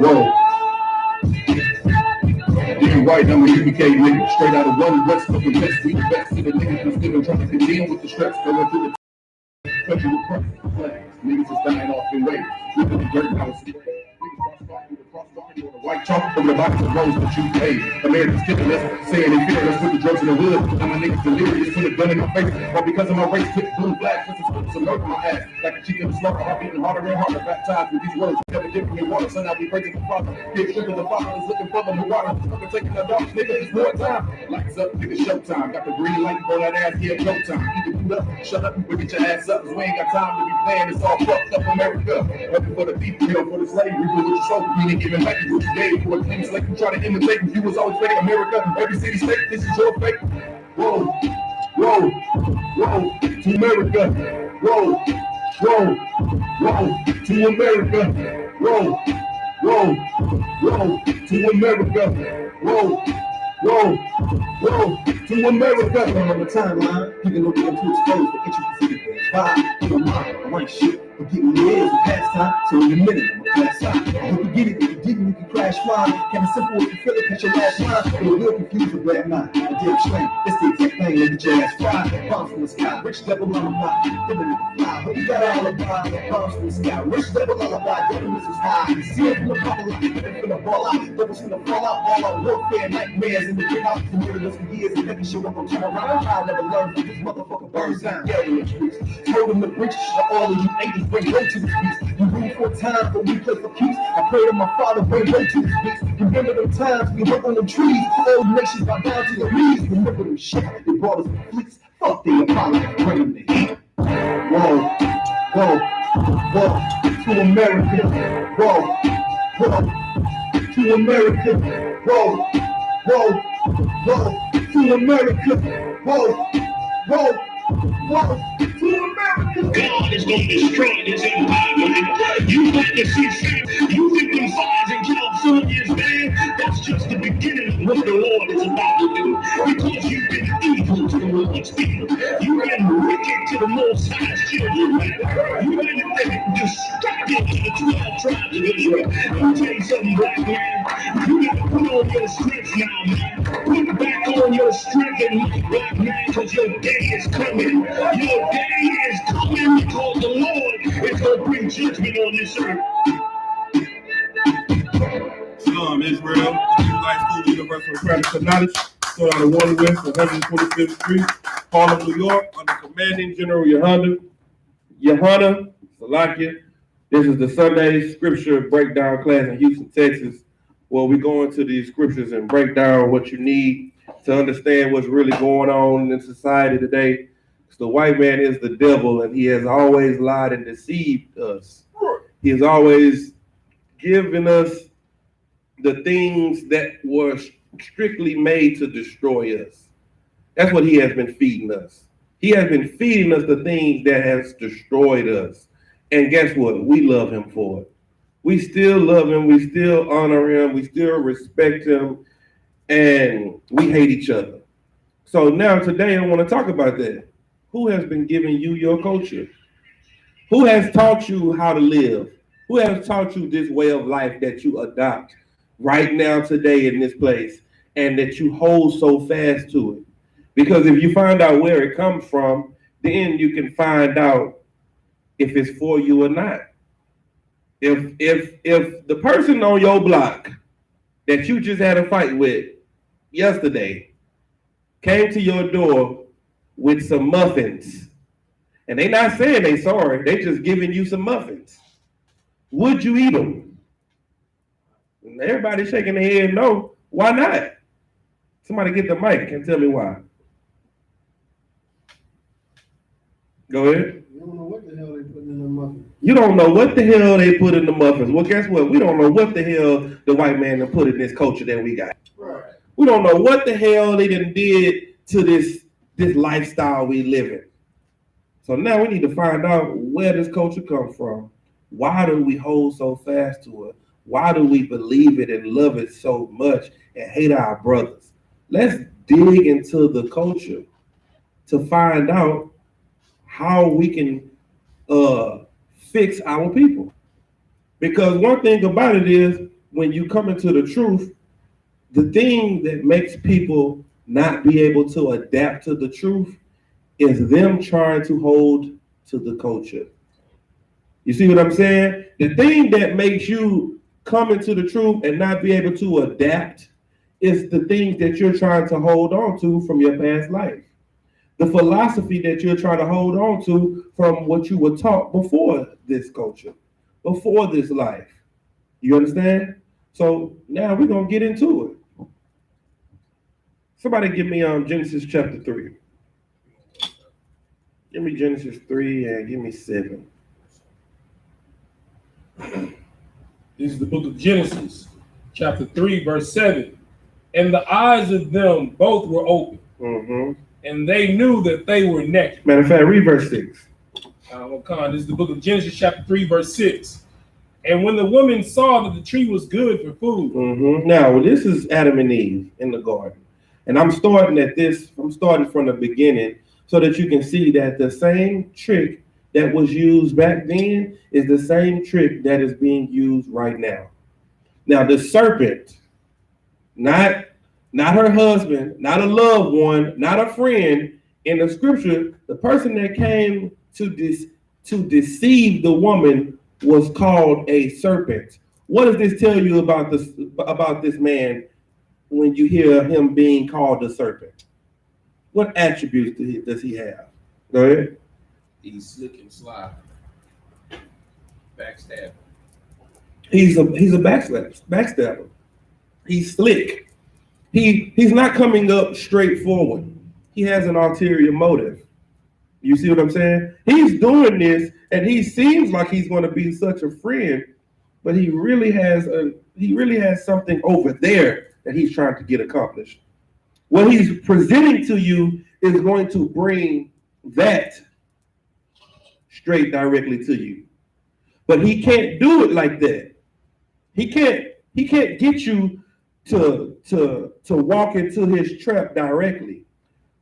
Whoa. You right, I'm a UPK nigga, straight out of one west, fucking best, we the best, see the niggas who's still trying to contend with the stress, going through the country with flags. Niggas is dying off in waves. Look at the dirt house. Niggas cross the cross on the white chalk over the box of rose that you paid. Americans killing us, saying they fear us with the drugs in the hood. Now my niggas delirious with a gun in my face. All because of my race, hit blue flags, this is some murder in my ass. Like a chicken in the smoker, I'm beating harder and harder. Baptized with these words, never different in water. Son, I'll be praising the Father. Get stripping the Father is looking for the water. Fucking taking the dog, nigga, it's more time. Lights up, nigga, showtime. Got the green light for that ass, yeah, go time. Either boot up, shut up, or get your ass up. Cause we ain't got time to be playing, it's all fucked up America. Looking for the thief, for the slave, we do what you sold. You ain't giving back what you gave for a thing. It's like you try to imitate, you was always fake America. Every city, state, this is your fake. Whoa, whoa, whoa, to America. Whoa, whoa, whoa, to America. Whoa, whoa, whoa, to America. Whoa, whoa, whoa, to America. On the timeline, you can look at them to expose the intricacies. Vibe, you don't mind, I ain't shit. But getting the is a pastime, so in a minute, I'm a class side. I hope you get it, if you didn't, you can crash flying. Kinda simple if you feel it, catch your last line. But it will confuse your black mind. I did explain, it's the exact thing, let get your ass fly. Bombs from the sky, rich devil on the block, living in the fly. Hope you got an alibi, bombs from the sky, rich devil alibi, devil is high. You see it from the bubble out, from the ball out, devils from the fall out, warfare, nightmares in the big house, committed us for years and never show up on turn around. I never learned from this motherfucker birds down, yelling in the streets. Told them to preach, all of you angels bring low to the beast. You rule for time, but we play for keeps. I pray to my Father, bring low to the beast. Remember them times we hung on them trees, all nations bow down to your knees. Remember them shit, they brought us the fleets. Fuck the Apollo, bring them the heat. Whoa, whoa, whoa, to America. Whoa, whoa, to America. Whoa, whoa, whoa, to America. Whoa, whoa, whoa, to America. God is going to destroy this empire, man. You got to see Sam. You think them fires in California is bad? That's just the beginning of what the Lord is about to do. Because you've been evil to the Lord's people. You've been wicked to the Most High's children, man. You've been destructive to the 12 tribes of Israel. I'll tell you something, black man. You got to put on your strength now, man. Put back on your strength and might, black man, because your day is coming. Your day is coming because the Lord is going to bring judgment on this earth. Shalom, Israel. Israelite School Universal Credit of Knowledge. Still out of 1 West, 125th Street, Harlem, New York, under Commanding General YAHANNA, Salakia. This is the Sunday Scripture Breakdown class in Houston, Texas, where we go into these scriptures and break down what you need to understand what's really going on in society today. The white man is the devil, and he has always lied and deceived us. He has always given us the things that were strictly made to destroy us. That's what he has been feeding us. He has been feeding us the things that has destroyed us. And guess what? We love him for it. We still love him. We still honor him. We still respect him. And we hate each other. So now today I want to talk about that. Who has been giving you your culture? Who has taught you how to live? Who has taught you this way of life that you adopt right now, today, in this place, and that you hold so fast to it? Because if you find out where it comes from, then you can find out if it's for you or not. If the person on your block that you just had a fight with yesterday came to your door with some muffins, and they not saying they sorry, they just giving you some muffins, would you eat them? And everybody's shaking their head no. Why not? Somebody get the mic and tell me why. Go ahead. You don't know what the hell they put in the muffins. You don't know what the hell they put in the muffins. Well, guess what? We don't know what the hell the white man put in this culture that we got. Right. We don't know what the hell they done did to this lifestyle we live in. So now we need to find out where this culture comes from. Why do we hold so fast to it? Why do we believe it and love it so much and hate our brothers? Let's dig into the culture to find out how we can fix our people. Because one thing about it is when you come into the truth, the thing that makes people not be able to adapt to the truth is them trying to hold to the culture. You see what I'm saying? The thing that makes you come into the truth and not be able to adapt is the things that you're trying to hold on to from your past life. The philosophy that you're trying to hold on to from what you were taught before this culture, before this life. You understand? So now we're going to get into it. Somebody give me Genesis chapter 3. Give me Genesis 3 and give me 7. This is the book of Genesis, chapter 3, verse 7. And the eyes of them both were open, and they knew that they were naked. Matter of fact, read verse 6. This is the book of Genesis, chapter 3, verse 6. And when the woman saw that the tree was good for food. Now, this is Adam and Eve in the garden. And I'm starting from the beginning so that you can see that the same trick that was used back then is the same trick that is being used right now. Now, the serpent, not her husband, not a loved one, not a friend, in the scripture, the person that came to deceive the woman was called a serpent. What does this tell you about this man when you hear him being called a serpent? What attributes does he have? Go ahead. He's slick and sly. Backstabber. He's a backstabber. He's slick. He's not coming up straightforward. He has an ulterior motive. You see what I'm saying? He's doing this, and he seems like he's going to be such a friend, but he really has something over there that he's trying to get accomplished. What he's presenting to you is going to bring that straight directly to you. But he can't do it like that. He can't get you to walk into his trap directly.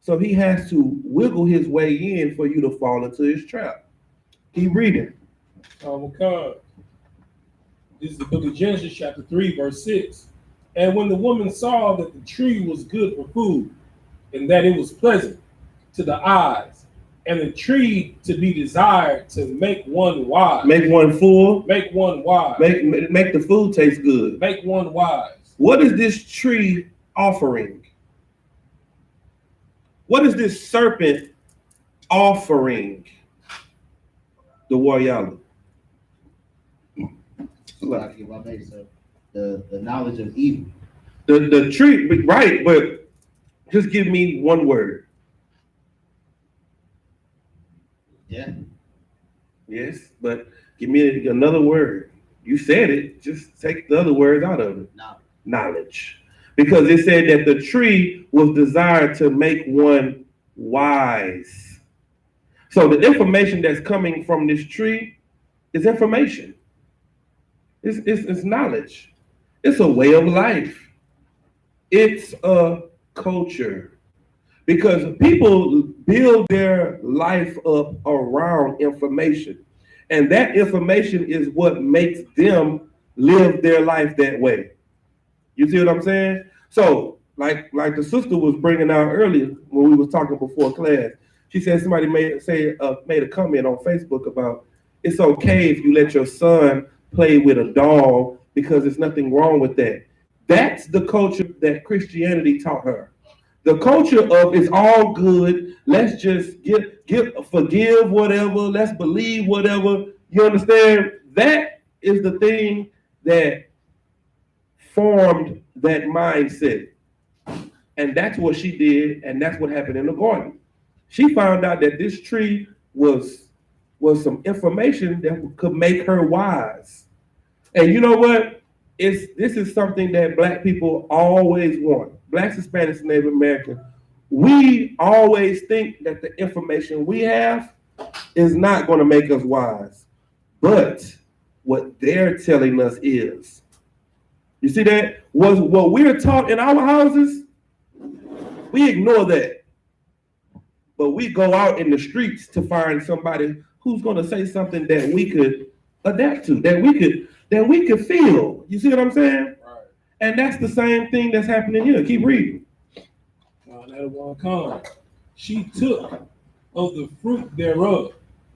So he has to wiggle his way in for you to fall into his trap. Keep reading. This is the book of Genesis, chapter 3, verse 6. And when the woman saw that the tree was good for food, and that it was pleasant to the eyes, and the tree to be desired to make one wise. Make one full. Make one wise. Make the food taste good. Make one wise. What is this tree offering? What is this serpent offering the YAHANNA? The knowledge of evil. The tree, right, but just give me one word. Yeah. Yes, but give me another word. You said it, just take the other words out of it. Knowledge. Because it said that the tree was desired to make one wise. So the information that's coming from this tree is information. It's knowledge. It's a way of life. It's a culture. Because people build their life up around information. And that information is what makes them live their life that way. You see what I'm saying? So, like the sister was bringing out earlier when we was talking before class, she said somebody made a comment on Facebook about it's okay if you let your son play with a doll because there's nothing wrong with that. That's the culture that Christianity taught her. The culture of it's all good. Let's just forgive whatever. Let's believe whatever. You understand? That is the thing that formed that mindset. And that's what she did, and that's what happened in the garden. She found out that this tree was some information that could make her wise. And you know what? This is something that Black people always want. Blacks, Hispanics, and Native Americans. We always think that the information we have is not going to make us wise. But what they're telling us is. You see that? What we're taught in our houses, we ignore that. But we go out in the streets to find somebody who's going to say something that we could adapt to, that we could feel. You see what I'm saying? Right. And that's the same thing that's happening here. Keep reading. That one come. She took of the fruit thereof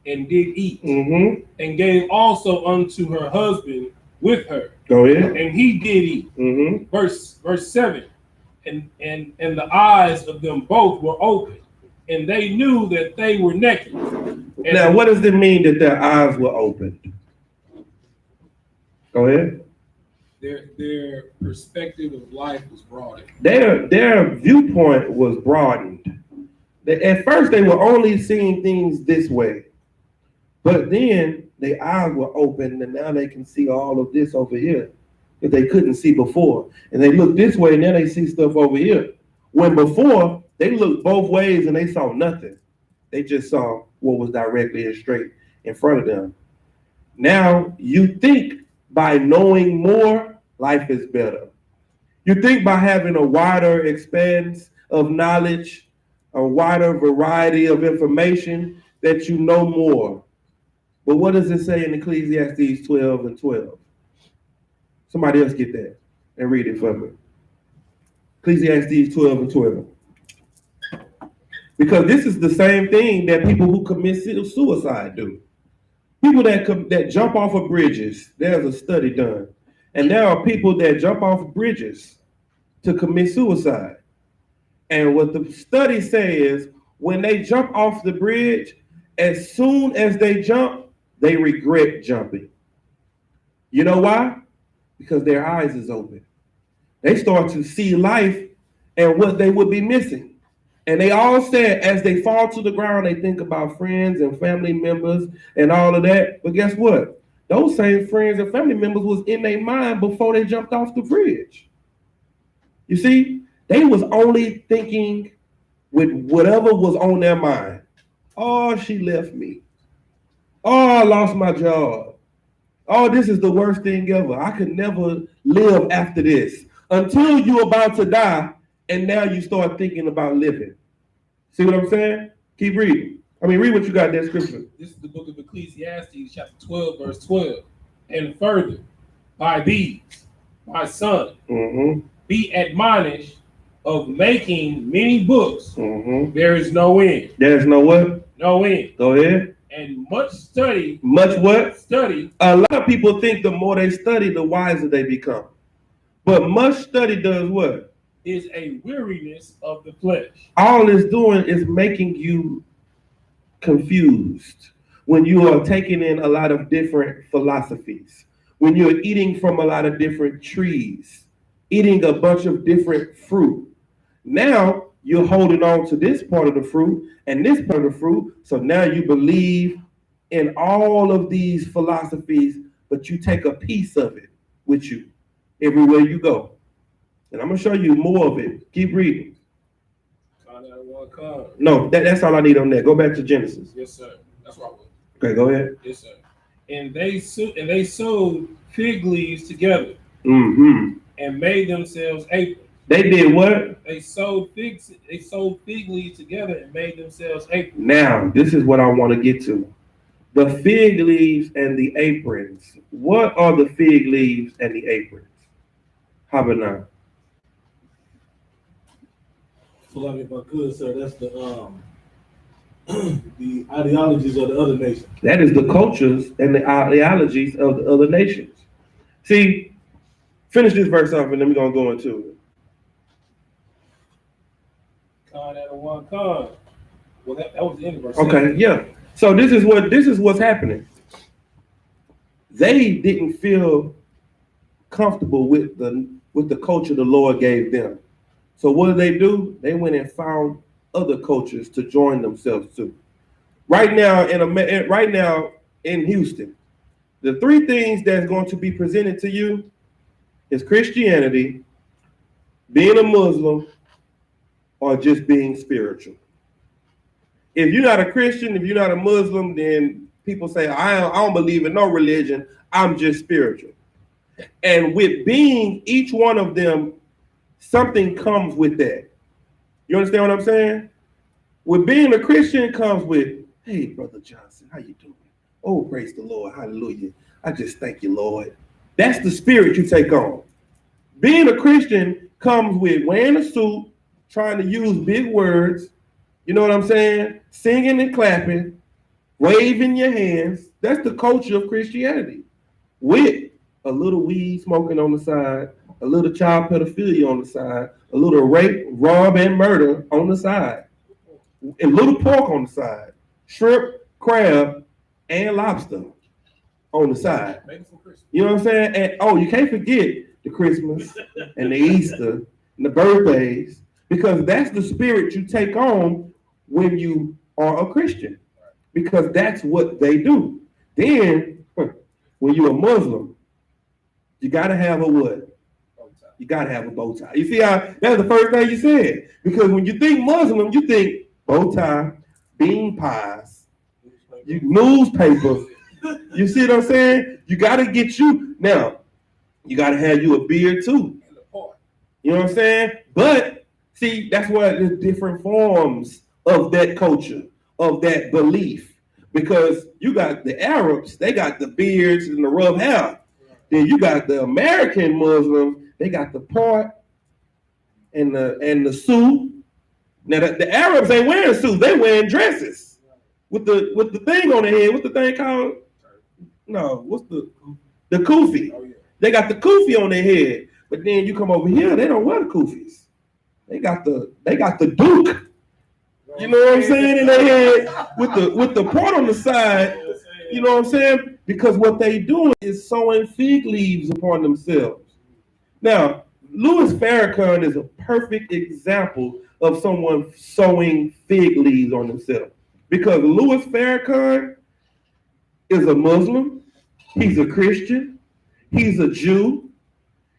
and did eat, Mm-hmm. and gave also unto her husband with her, Go ahead. and he did eat. Mm-hmm. Verse 7. And the eyes of them both were open, and they knew that they were naked. And Now, what does it mean that their eyes were opened? Go ahead. their perspective of life was broadened. Their viewpoint was broadened. At first, they were only seeing things this way, but then their eyes were opened, and now they can see all of this over here that they couldn't see before. And they look this way, and then they see stuff over here. When before, they looked both ways and they saw nothing. They just saw what was directly and straight in front of them. Now, you think by knowing more, life is better. You think by having a wider expanse of knowledge, a wider variety of information, that you know more. But what does it say in Ecclesiastes 12:12? Somebody else get that and read it for me. Ecclesiastes 12:12. Because this is the same thing that people who commit suicide do. People that jump off of bridges, there's a study done. And there are people that jump off bridges to commit suicide. And what the study says, when they jump off the bridge, as soon as they jump, they regret jumping. You know why? Because their eyes is open. They start to see life and what they would be missing. And they all said, as they fall to the ground, they think about friends and family members and all of that. But guess what? Those same friends and family members was in their mind before they jumped off the bridge. You see, they was only thinking with whatever was on their mind. Oh, she left me. Oh, I lost my job. Oh, this is the worst thing ever. I could never live after this. Until you're about to die, and now you start thinking about living. See what I'm saying? Keep reading. Read what you got in that scripture. This is the book of Ecclesiastes, chapter 12, verse 12. And further, by these, my son, be admonished of making many books. There is no end. There's no what? No end. Go ahead. And much study. Much what? Study. A lot of people think the more they study, the wiser they become. But much study does what? Is a weariness of the flesh. All it's doing is making you confused when you are taking in a lot of different philosophies, when you're eating from a lot of different trees, eating a bunch of different fruit. Now you're holding on to this part of the fruit and this part of the fruit. So now you believe in all of these philosophies, but you take a piece of it with you everywhere you go. And I'm going to show you more of it. Keep reading. No, that's all I need on that. Go back to Genesis. Yes, sir. That's what I was. Okay, go ahead. Yes, sir. And they sewed fig leaves together Mm-hmm. and made themselves aprons. They did what? They sewed fig leaves together and made themselves aprons. Now, this is what I want to get to. The fig leaves and the aprons. What are the fig leaves and the aprons? How about now? So, like, if I could, sir, that's the the ideologies of the other nations. That is the cultures and the ideologies of the other nations. See, finish this verse off and then we're going to go into it. Well, that was the end of verse. Okay, yeah. So this is what's happening. They didn't feel comfortable with the culture the Lord gave them. So what do? They went and found other cultures to join themselves to. Right now in Houston, the three things that's going to be presented to you is Christianity, being a Muslim, or just being spiritual. If you're not a Christian, if you're not a Muslim, then people say, I don't believe in no religion, I'm just spiritual. And with being each one of them, something comes with that. You understand what I'm saying? With being a Christian comes with, hey, Brother Johnson, how you doing? Oh, praise the Lord, hallelujah. I just thank you, Lord. That's the spirit you take on. Being a Christian comes with wearing a suit, trying to use big words, you know what I'm saying? Singing and clapping, waving your hands. That's the culture of Christianity. With a little weed smoking on the side, a little child pedophilia on the side, a little rape, rob, and murder on the side, and little pork on the side, shrimp, crab, and lobster on the side. You know what I'm saying? And oh, you can't forget the Christmas and the Easter and the birthdays, because that's the spirit you take on when you are a Christian, because that's what they do. Then, when you're a Muslim, you gotta have a what? You gotta have a bow tie. You see how that's the first thing you said? Because when you think Muslim, you think bow tie, bean pies, newspapers. You see what I'm saying? You gotta get you now. You gotta have you a beard too. You know what I'm saying? But see, that's why there's different forms of that culture, of that belief. Because you got the Arabs, they got the beards and the rough hair. Then you got the American Muslims, they got the part and the suit. Now the Arabs ain't wearing suits, they wearing dresses with the thing on the head. What's the thing called? No, what's the kufi? They got the kufi on their head, but then you come over here, they don't wear the kufis. They got the duke. You know what I'm saying, in their head with the part on the side. You know what I'm saying? Because what they doing is sewing fig leaves upon themselves. Now, Louis Farrakhan is a perfect example of someone sewing fig leaves on themselves. Because Louis Farrakhan is a Muslim, he's a Christian, he's a Jew,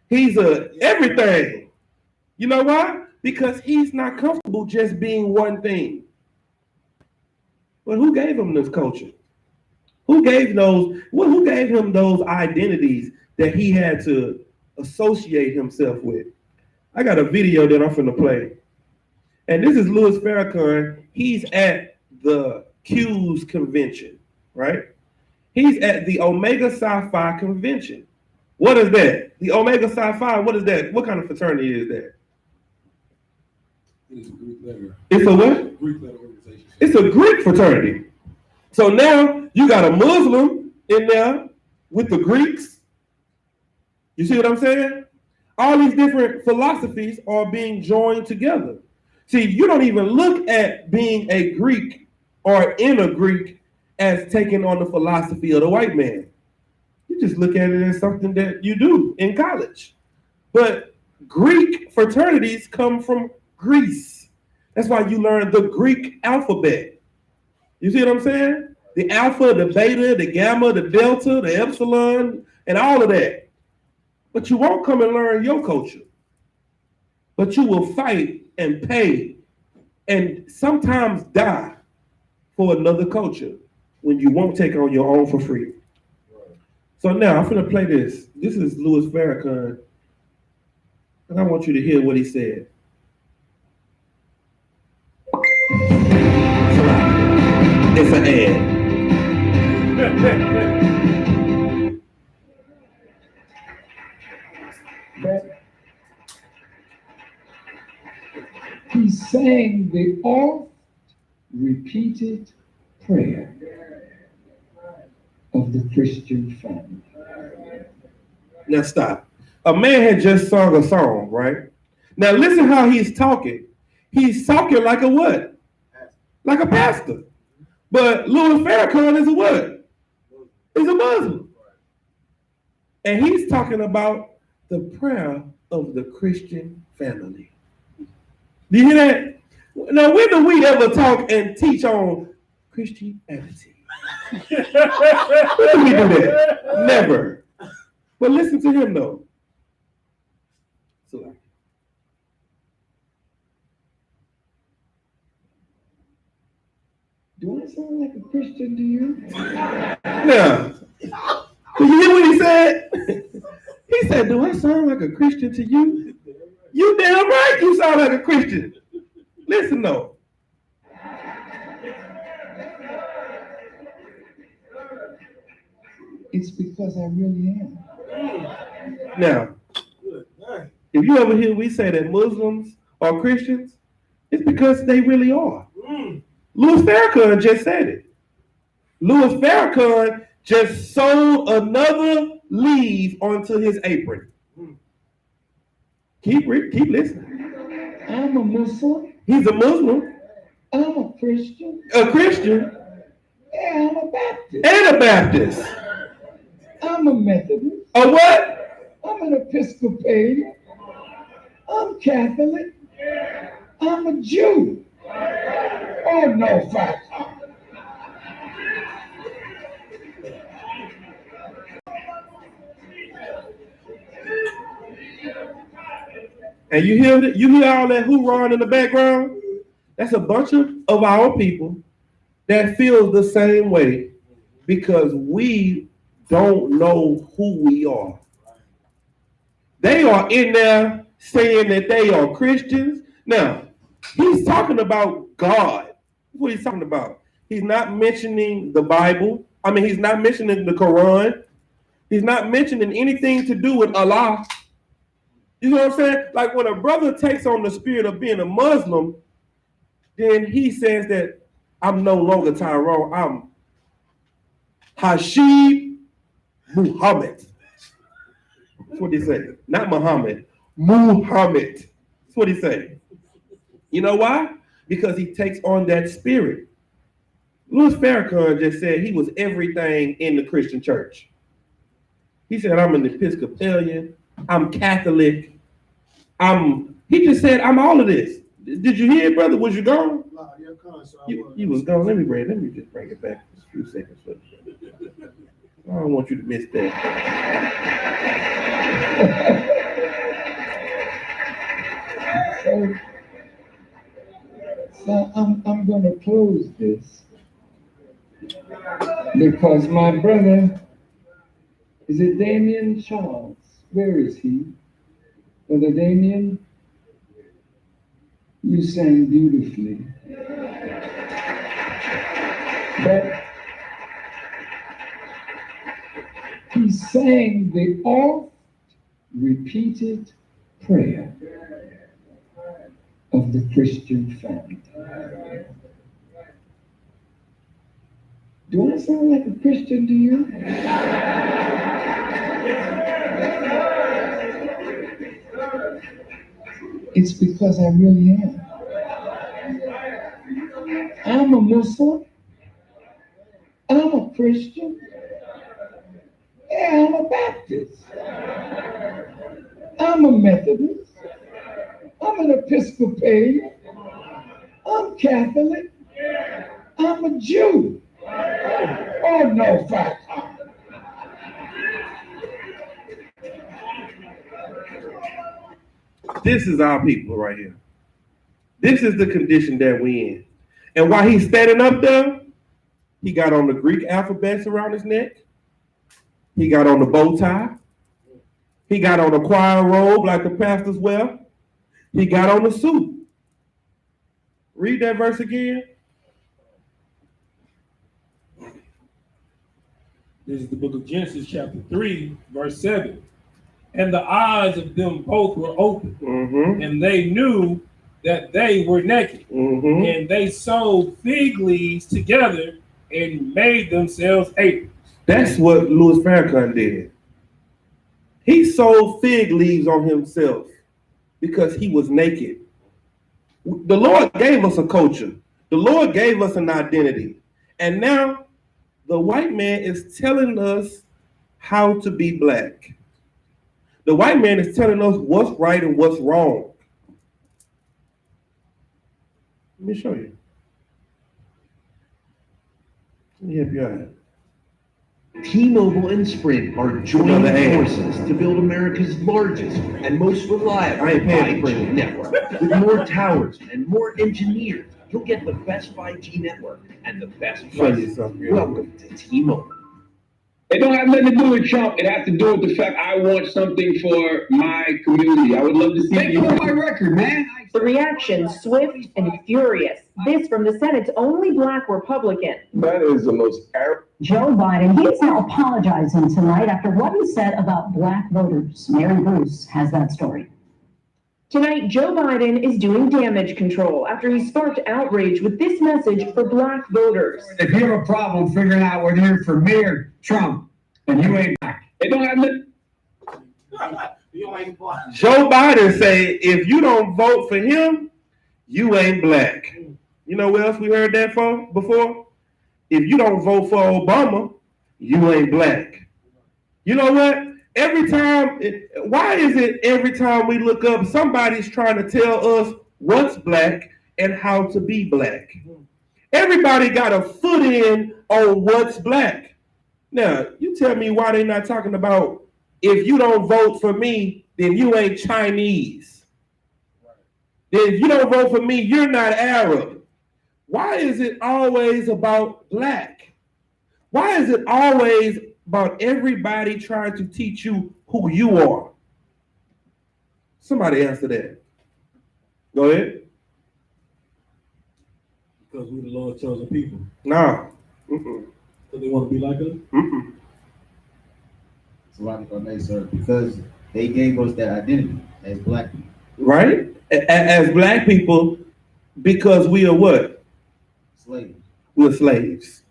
he's a everything. You know why? Because he's not comfortable just being one thing. But who gave him this culture? Who gave him those identities that he had to associate himself with? I got a video that I'm finna play. And this is Louis Farrakhan. He's at the Q's convention, right? He's at the Omega Psi Phi convention. What is that? The Omega Psi Phi, what is that? What kind of fraternity is that? It's a Greek letter. It's a what? Greek letter organization. It's a Greek fraternity. So now you got a Muslim in there with the Greeks. You see what I'm saying? All these different philosophies are being joined together. See, you don't even look at being a Greek or in a Greek as taking on the philosophy of the white man. You just look at it as something that you do in college. But Greek fraternities come from Greece. That's why you learn the Greek alphabet. You see what I'm saying? The alpha, the beta, the gamma, the delta, the epsilon, and all of that. But you won't come and learn your culture. But you will fight and pay and sometimes die for another culture when you won't take on your own for free. So now I'm going to play this. This is Louis Farrakhan. And I want you to hear what he said. It's an ad. He sang the oft-repeated prayer of the Christian family. Now stop. A man had just sung a song, right? Now listen how he's talking. He's talking like a what? Like a pastor. But Louis Farrakhan is a what? He's a Muslim. And he's talking about the prayer of the Christian family. Do you hear that? Now, when do we ever talk and teach on Christianity? When do we do that? Never. But listen to him though. So, Do I sound like a Christian to you? now, did you hear what he said? He said, do I sound like a Christian to you? You damn right you sound like a Christian. Listen though. It's because I really am. Now, Good night. if you ever hear we say that Muslims are Christians, it's because they really are. Louis Farrakhan just said it. Louis Farrakhan just sewed another leaf onto his apron. Keep listening. I'm a Muslim. He's a Muslim, I'm a Christian. a Christian, Yeah, I'm a Baptist. and a Baptist. I'm a Methodist. A what? I'm an Episcopalian. I'm Catholic. I'm a Jew. Oh, no, fact. And you hear all that hoorah in the background? That's a bunch of our people that feel the same way because we don't know who we are. They are in there saying that they are Christians. Now, he's talking about God. That's what he's talking about. He's not mentioning the Bible. I mean, he's not mentioning the Quran. He's not mentioning anything to do with Allah. You know what I'm saying? Like when a brother takes on the spirit of being a Muslim, then he says that I'm no longer Tyrone. I'm Hashib Muhammad. That's what he say. Not Muhammad. Muhammad. That's what he say. You know why? Because he takes on that spirit. Louis Farrakhan just said he was everything in the Christian church. He said, I'm an Episcopalian. I'm Catholic. He just said, I'm all of this. Did you hear it, brother? Was you gone? You was gone. Let me just bring it back just a few seconds. I don't want you to miss that. So I'm going to close this because my brother, is it Damien Charles? Where is he? Brother Damien, you sang beautifully. But he sang the oft-repeated prayer of the Christian family. Do I sound like a Christian to you? It's because I really am. I'm a Muslim. I'm a Christian. Yeah, I'm a Baptist. I'm a Methodist. I'm an Episcopalian. I'm Catholic. I'm a Jew. Oh, no, fact. This is our people right here. This is the condition that we in. And while he's standing up there, he got on the Greek alphabets around his neck. He got on the bow tie. He got on a choir robe like the pastors wear. He got on the suit. Read that verse again. This is the book of Genesis, chapter 3, verse 7. And the eyes of them both were open, and they knew that they were naked. And they sewed fig leaves together and made themselves aprons. That's what Louis Farrakhan did. He sewed fig leaves on himself because he was naked. The Lord gave us a culture. The Lord gave us an identity. And now the white man is telling us how to be black. The white man is telling us what's right and what's wrong. Let me show you. Let me help you out. T-Mobile and Sprint are joining forces to build America's largest and most reliable 5G network. With more towers and more engineers, you'll get the best 5G network and the best prices. Welcome to T-Mobile. It don't have nothing to do with Trump. It has to do with the fact I want something for my community. I would love to see you. Make my record, man. The reaction swift and furious. This from the Senate's only black Republican. That is the most arrogant. Joe Biden, he is now apologizing tonight after what he said about black voters. Mary Bruce has that story. Tonight, Joe Biden is doing damage control after he sparked outrage with this message for black voters. If you have a problem figuring out whether you're for me or Trump, then you ain't black. They don't have the. Joe Biden say, if you don't vote for him, you ain't black. You know where else we heard that from before? If you don't vote for Obama, you ain't black. You know what? Why is it every time we look up, somebody's trying to tell us what's black and how to be black? Everybody got a foot in on what's black. Now, you tell me why they're not talking about, if you don't vote for me, then you ain't Chinese. Then if you don't vote for me, you're not Arab. Why is it always about black? Why is it always about everybody trying to teach you who you are? Somebody answer that. Go ahead. Because we're the Lord's chosen people. No. Because they want to be like us? It's logical, sir, because they gave us that identity as black people. Right? As black people, because we are what? Slaves. We're slaves.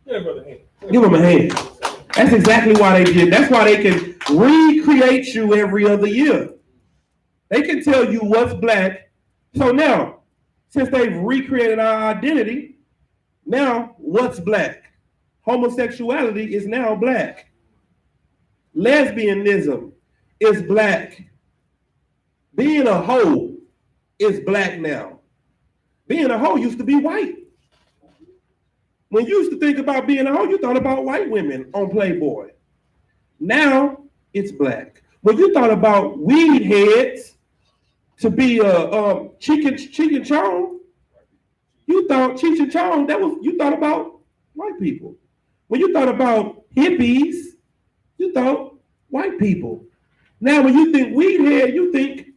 Yeah, brother. Hey. Give them a hand. That's exactly why they did. That's why they can recreate you every other year. They can tell you what's black. So now, since they've recreated our identity, now what's black? Homosexuality is now black. Lesbianism is black. Being a hoe is black now. Being a hoe used to be white. When you used to think about being a hoe, you thought about white women on Playboy. Now it's black. When you thought about weed heads to be a chicken chong, you thought Cheech and Chong, you thought about white people. When you thought about hippies, you thought white people. Now when you think weed head, you think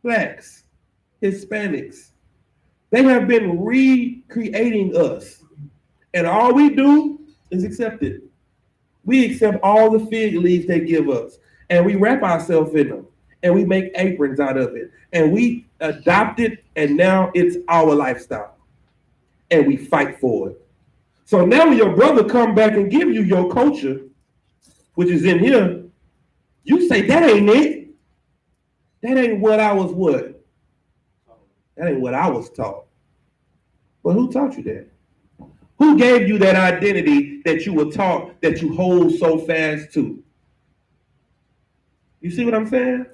blacks, Hispanics. They have been recreating us. And all we do is accept it. We accept all the fig leaves they give us. And we wrap ourselves in them. And we make aprons out of it. And we adopt it, and now it's our lifestyle. And we fight for it. So now when your brother come back and give you your culture, which is in here, you say, that ain't it. That ain't what I was what? That ain't what I was taught. Well, who taught you that? Who gave you that identity that you were taught that you hold so fast to? You see what I'm saying?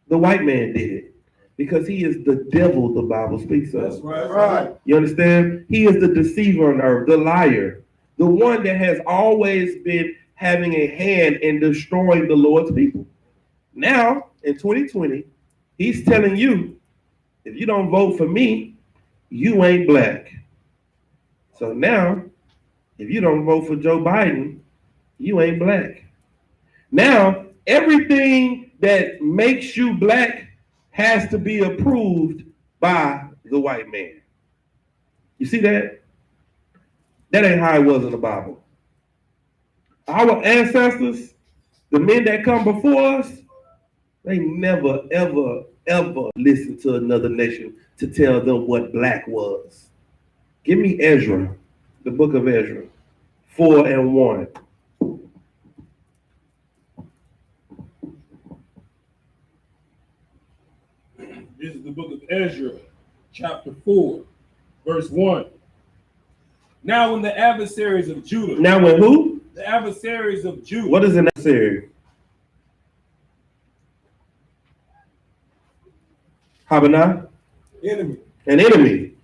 The white man did it because he is the devil the Bible speaks of. That's right. You understand? He is the deceiver on earth, the liar, the one that has always been having a hand in destroying the Lord's people. Now, in 2020, he's telling you, if you don't vote for me, you ain't black. So now, if you don't vote for Joe Biden, you ain't black. Now, everything that makes you black has to be approved by the white man. You see that? That ain't how it was in the Bible. Our ancestors, the men that come before us, they never, ever, ever listened to another nation to tell them what black was. Give me Ezra, the book of Ezra, 4:1. This is the book of Ezra, chapter 4, verse 1. Now when the adversaries of Judah. Now when who? The adversaries of Judah. What is an adversary? Habanah? Enemy. An enemy.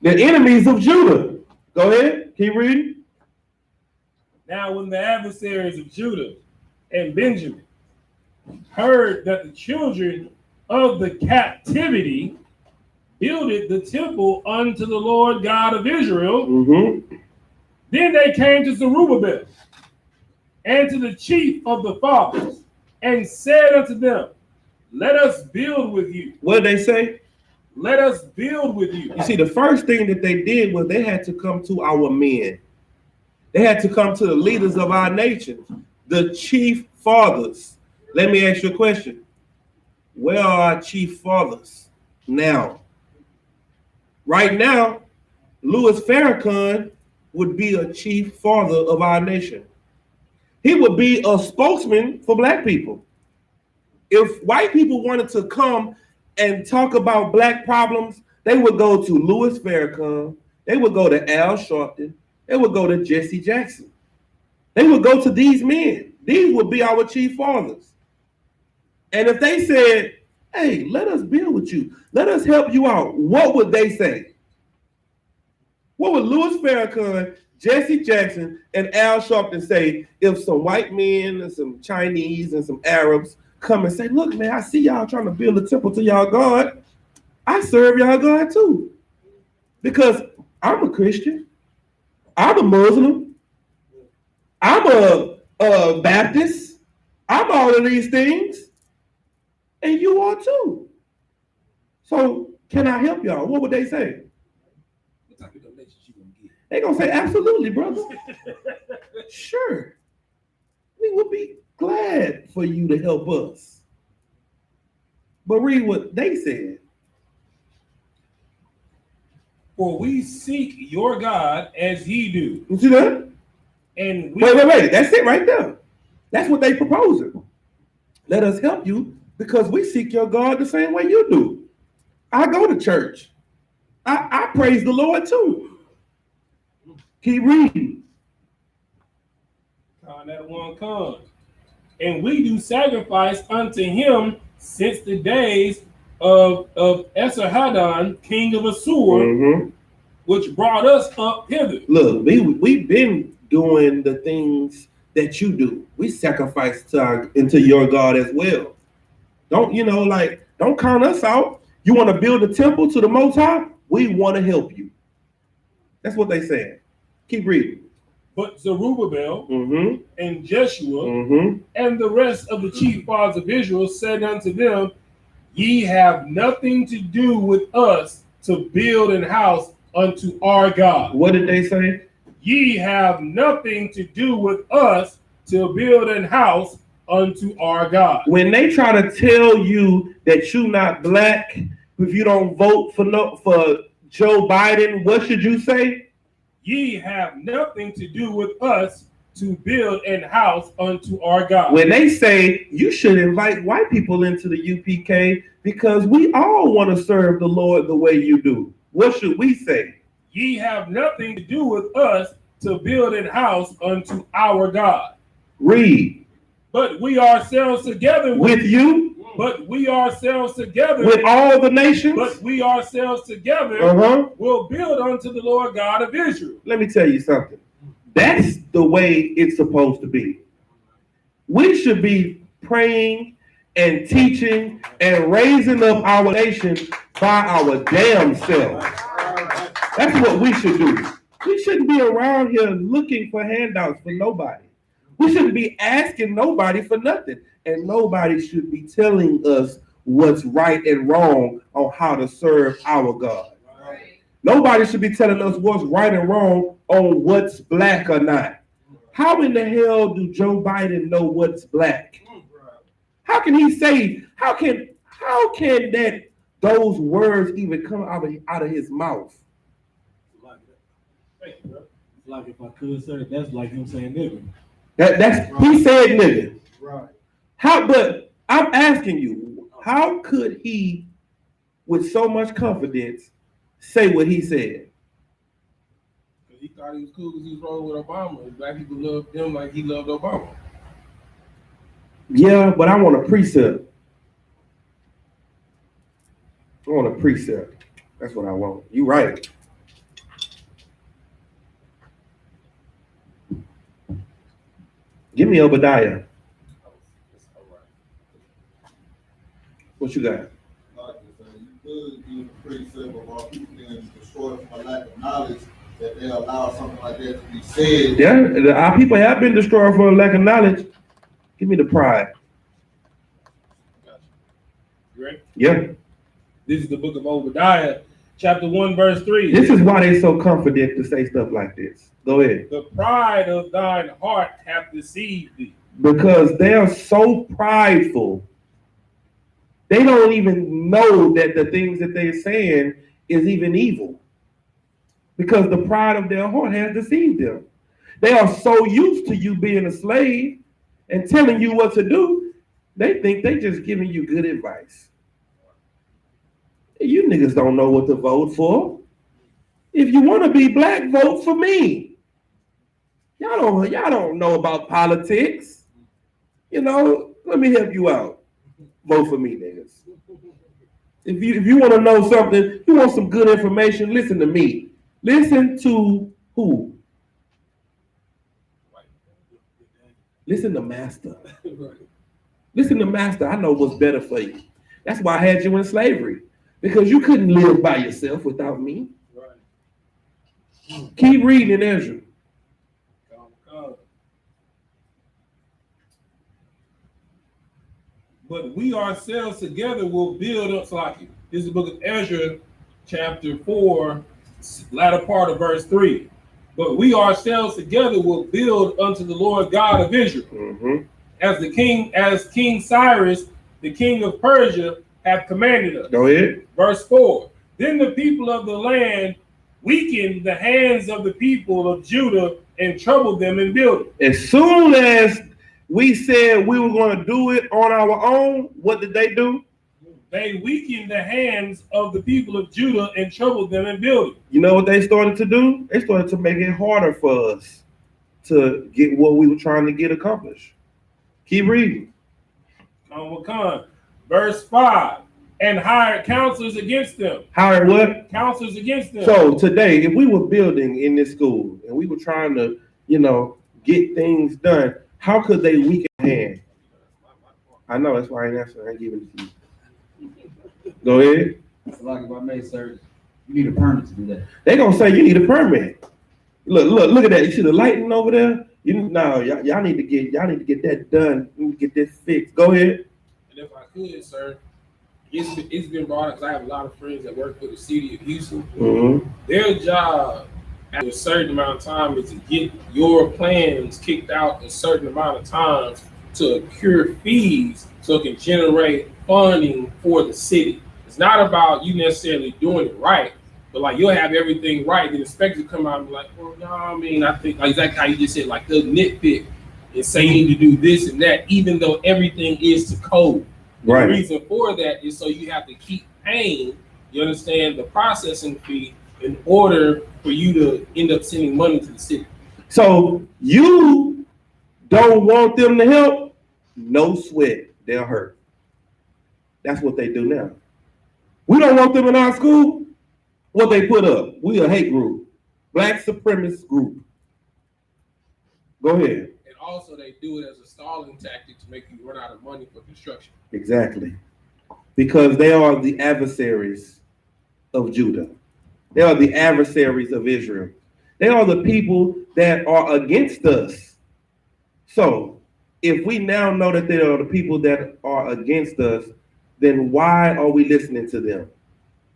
The enemies of Judah. Go ahead, keep reading. Now when the adversaries of Judah and Benjamin heard that the children of the captivity builded the temple unto the Lord God of Israel, then they came to Zerubbabel and to the chief of the fathers and said unto them, let us build with you. What did they say? let us build with you. You see, the first thing that they did was they had to come to our men. They had to come to the leaders of our nations, the chief fathers. Let me ask you a question. Where are our chief fathers now? Right now, Louis Farrakhan would be a chief father of our nation. He would be a spokesman for black people. If white people wanted to come and talk about black problems, they would go to Louis Farrakhan, they would go to Al Sharpton, they would go to Jesse Jackson. They would go to these men. These would be our chief fathers. And if they said, hey, let us build with you, let us help you out, what would they say? What would Louis Farrakhan, Jesse Jackson, and Al Sharpton say if some white men and some Chinese and some Arabs come and say, look, man, I see y'all trying to build a temple to y'all God. I serve y'all God too. Because I'm a Christian. I'm a Muslim. I'm a Baptist. I'm all of these things. And you are too. So can I help y'all? What would they say? What type of donations you gonna get? They gonna say, absolutely, brother. Sure. We would be glad for you to help us. But read what they said. For we seek your God as ye do. You see that? And we wait. That's it right there. That's what they proposing. Let us help you because we seek your God the same way you do. I go to church. I praise the Lord too. Keep reading. That one comes. And we do sacrifice unto him since the days of Esarhaddon, king of Assur, which brought us up hither. Look, we've been doing the things that you do. We sacrifice into your God as well. Don't count us out. You want to build a temple to the Most High? We want to help you. That's what they said. Keep reading. But Zerubbabel and Jeshua and the rest of the chief fathers of Israel said unto them, ye have nothing to do with us to build an house unto our God. What did they say? Ye have nothing to do with us to build an house unto our God. When they try to tell you that you're not black, if you don't vote for Joe Biden, what should you say? Ye have nothing to do with us to build an house unto our God. When they say you should invite white people into the UPK because we all want to serve the Lord the way you do, what should we say? Ye have nothing to do with us to build an house unto our God. Read. But we ourselves together with you. But we ourselves together with all the nations. But we ourselves together will build unto the Lord God of Israel. Let me tell you something. That's the way it's supposed to be. We should be praying and teaching and raising up our nation by our damn selves. That's what we should do. We shouldn't be around here looking for handouts for nobody. We shouldn't be asking nobody for nothing. And nobody should be telling us what's right and wrong on how to serve our God. Nobody should be telling us what's right and wrong on what's black or not. How in the hell do Joe Biden know what's black? How can he say, how can those words even come out of his mouth? Like if I could, sir, that's like him saying nigga. He said nigga. Right. But I'm asking you, how could he, with so much confidence, say what he said? Because he thought he was cool because he was rolling with Obama. And black people loved him like he loved Obama. Yeah, but I want a precept. I want a precept. That's what I want. You right. Give me Obadiah. What you got? You could use a precept of our people being destroyed from a lack of knowledge, that they allow something like that to be said. Yeah, our people have been destroyed for a lack of knowledge. Give me the pride. You ready? Yeah. This is the book of Obadiah, chapter 1, verse 3. This is why they're so confident to say stuff like this. Go ahead. The pride of thine heart hath deceived thee. Because they are so prideful. They don't even know that the things that they're saying is even evil. Because the pride of their heart has deceived them. They are so used to you being a slave and telling you what to do, they think they just giving you good advice. You niggas don't know what to vote for. If you want to be black, vote for me. Y'all don't know about politics. You know, let me help you out. Vote for me, niggas. If you want to know something, you want some good information, listen to me. Listen to who? Listen to Master. Listen to Master. I know what's better for you. That's why I had you in slavery. Because you couldn't live by yourself without me. Keep reading in Ezra. But we ourselves together will build up. This is the book of Ezra, chapter 4, latter part of verse 3. But we ourselves together will build unto the Lord God of Israel. Mm-hmm. As King Cyrus, the king of Persia, hath commanded us. Go ahead. Verse 4. Then the people of the land weakened the hands of the people of Judah and troubled them in building. As soon as we said we were going to do it on our own, what did they do? They weakened the hands of the people of Judah and troubled them in building. You know what they started to do? They started to make it harder for us to get what we were trying to get accomplished. Keep reading. Verse 5. And hired counselors against them. Hired what? Counselors against them. So today, if we were building in this school and we were trying to, get things done, how could they weaken hand? I know, that's why I ain't answering. I ain't giving it to you. Go ahead. Like if I may, sir, you need a permit to do that. They gonna say you need a permit. Look at that. You see the lighting over there? Y'all need to get that done. You need to get this fixed. Go ahead. And if I could, sir, it's been brought up because I have a lot of friends that work for the city of Houston. Mm-hmm. Their job after a certain amount of time is to get your plans kicked out a certain amount of time to accrue fees so it can generate funding for the city. It's not about you necessarily doing it right, but like you'll have everything right. The inspector come out and be like, well, no, I mean, I think like exactly how you just said, like they'll nitpick and say you need to do this and that, even though everything is to code. Right. The reason for that is so you have to keep paying, you understand, the processing fee in order for you to end up sending money to the city. So you don't want them to help? No sweat, they'll hurt. That's what they do now. We don't want them in our school. What they put up? We a hate group, black supremacist group. Go ahead. And also they do it as a stalling tactic to make you run out of money for construction. Exactly. Because they are the adversaries of Judah. They are the adversaries of Israel. They are the people that are against us. So if we now know that they are the people that are against us, then why are we listening to them?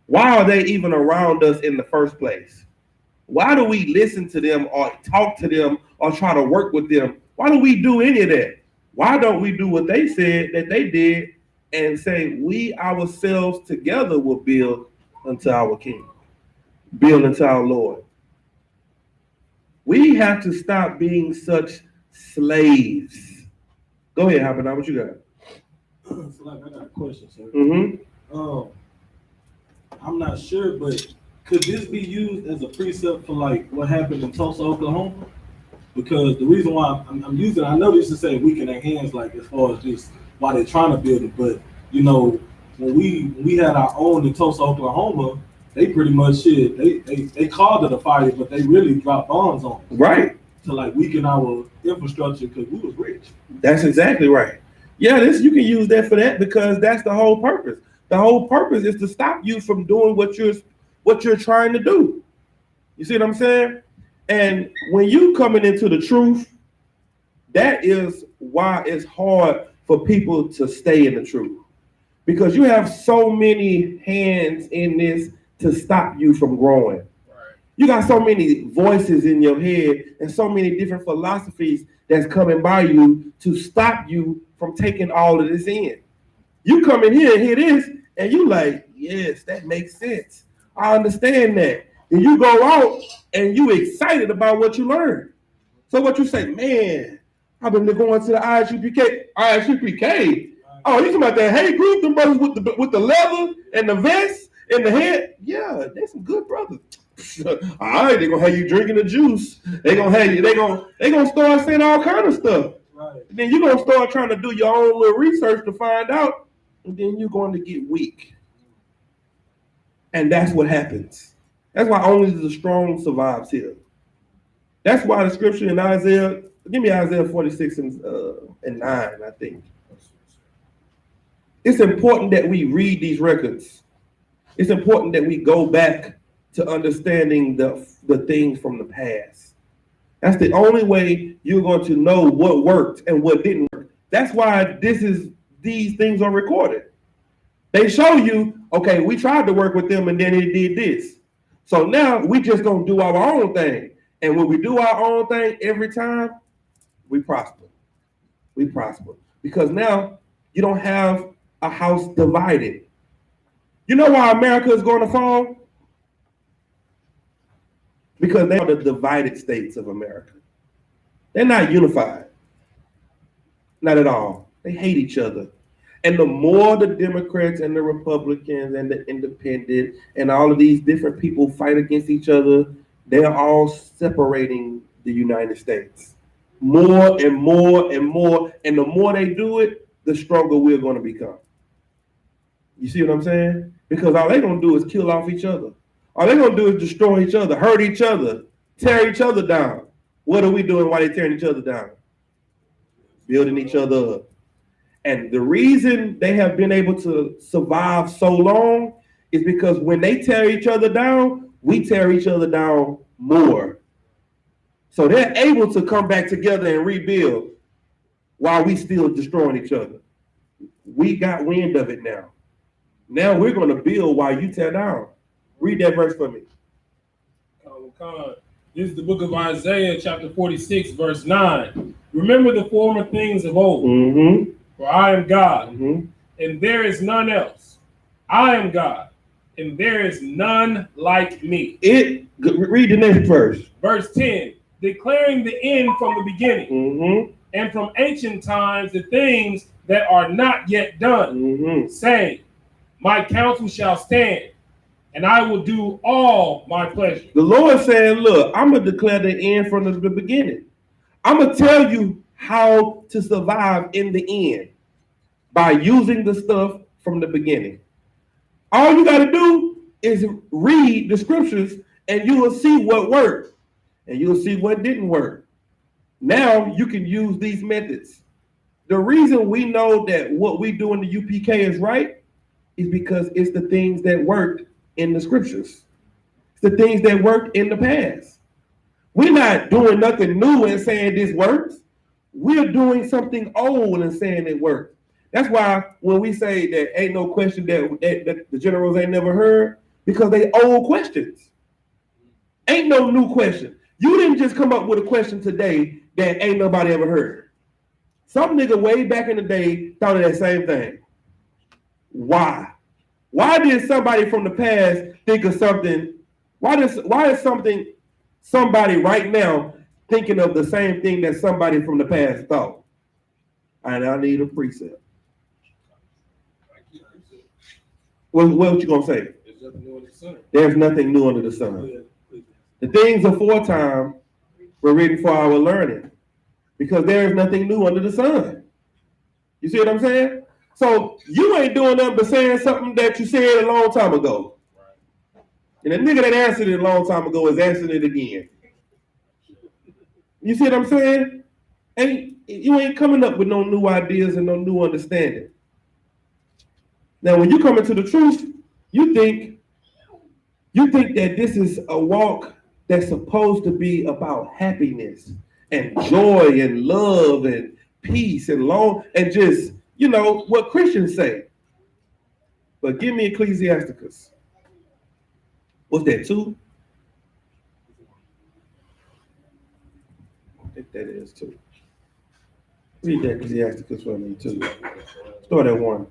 Why are they even around us in the first place? Why do we listen to them or talk to them or try to work with them? Why do we do any of that? Why don't we do what they said that they did and say, we ourselves together will build unto our King, build unto our Lord? We have to stop being such slaves. Go ahead, Happening. What you got? So like, I got a question, sir. Mm-hmm. I'm not sure, but could this be used as a precept for like what happened in Tulsa, Oklahoma? Because the reason why I'm using, I know they used to say weaken their hands, like as far as just why they're trying to build it, but when we had our own in Tulsa, Oklahoma, they pretty much they called it a fire, but they really dropped bombs on us. Right. To like weaken our infrastructure because we was rich. That's exactly right. Yeah, you can use that for that because that's the whole purpose. The whole purpose is to stop you from doing what you're trying to do. You see what I'm saying? And when you coming into the truth, that is why it's hard for people to stay in the truth. Because you have so many hands in this to stop you from growing. You got so many voices in your head and so many different philosophies that's coming by you to stop you from taking all of this in. You come in here and hear this, and you like, yes, that makes sense. I understand that. And you go out and you excited about what you learned. So what you say, man, I've been going to the I.S.U.P.K. I.S.U.P.K. Oh, you talking about that hate group, them brothers with the leather and the vest and the head? Yeah, they some good brothers. All right, they're gonna have you drinking the juice. They're gonna start saying all kind of stuff. Right. Then you're gonna start trying to do your own little research to find out, and then you're going to get weak. And that's what happens. That's why only the strong survives here. That's why the scripture in Isaiah, give me Isaiah 46 and 9, I think. It's important that we read these records. It's important that we go back to understanding the things from the past. That's the only way you're going to know what worked and what didn't work. That's why these things are recorded. They show you, okay, we tried to work with them and then it did this. So now we just gonna do our own thing. And when we do our own thing every time, we prosper. We prosper. Because now you don't have a house divided. You know why America is going to fall? Because they are the divided states of America. They're not unified. Not at all. They hate each other. And the more the Democrats and the Republicans and the Independent and all of these different people fight against each other, they're all separating the United States. More and more and more. And the more they do it, the stronger we're going to become. You see what I'm saying? Because all they're going to do is kill off each other. All they're going to do is destroy each other, hurt each other, tear each other down. What are we doing while they're tearing each other down? Building each other up. And the reason they have been able to survive so long is because when they tear each other down, we tear each other down more. So they're able to come back together and rebuild while we still destroying each other. We got wind of it now. Now we're going to build while you tear down. Read that verse for me. This is the book of Isaiah, chapter 46, verse 9. Remember the former things of old. Mm-hmm. For I am God, and there is none else. I am God, and there is none like me. Read the next verse. Verse 10, declaring the end from the beginning, and from ancient times the things that are not yet done, saying, my counsel shall stand, and I will do all my pleasure. The Lord saying, look, I'm going to declare the end from the beginning. I'm going to tell you how to survive in the end by using the stuff from the beginning. All you got to do is read the scriptures and you will see what worked and you'll see what didn't work. Now you can use these methods. The reason we know that what we do in the UPK is right is because it's the things that worked in the scriptures. It's the things that worked in the past. We're not doing nothing new and saying this works. We're doing something old and saying it works. That's why when we say that ain't no question that the generals ain't never heard, because they old questions. Ain't no new question. You didn't just come up with a question today that ain't nobody ever heard. Some nigga way back in the day thought of that same thing. Why? Why did somebody from the past think of something? Why is somebody right now thinking of the same thing that somebody from the past thought? And I need a precept. What you gonna say? There's nothing new under the sun. The things aforetime were written for our learning, because there is nothing new under the sun. You see what I'm saying? So you ain't doing nothing but saying something that you said a long time ago. And the nigga that answered it a long time ago is answering it again. You see what I'm saying? You ain't coming up with no new ideas and no new understanding. Now, when you come into the truth, you think that this is a walk that's supposed to be about happiness and joy and love and peace and long and just, you know, what Christians say. But give me Ecclesiasticus. What's that, 2? I think that is 2. Read that Ecclesiasticus for me, 2. Start at 1.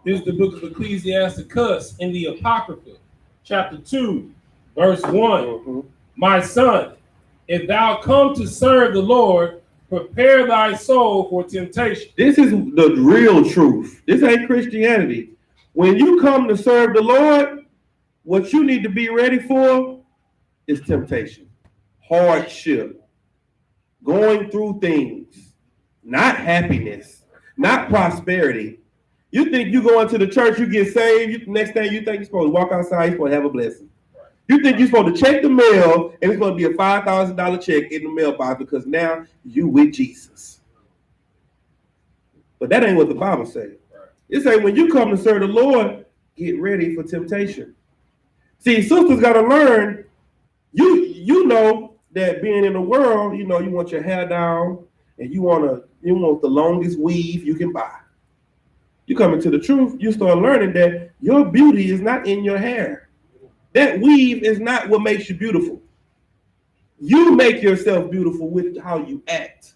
This is the book of Ecclesiasticus in the Apocrypha, chapter 2, verse 1. Mm-hmm. My son, if thou come to serve the Lord, prepare thy soul for temptation. This is the real truth. This ain't Christianity. When you come to serve the Lord, what you need to be ready for is temptation, hardship, going through things, not happiness, not prosperity. You think you go into the church, you get saved, next thing you think you're supposed to walk outside, you're supposed to have a blessing. You think you're supposed to check the mail, and it's going to be a $5,000 check in the mailbox because now you with Jesus. But that ain't what the Bible says. It says when you come to serve the Lord, get ready for temptation. See, sisters got to learn, you know that being in the world, you know, you want your hair down, and you want the longest weave you can buy. You come into the truth, you start learning that your beauty is not in your hair. That weave is not what makes you beautiful. You make yourself beautiful with how you act,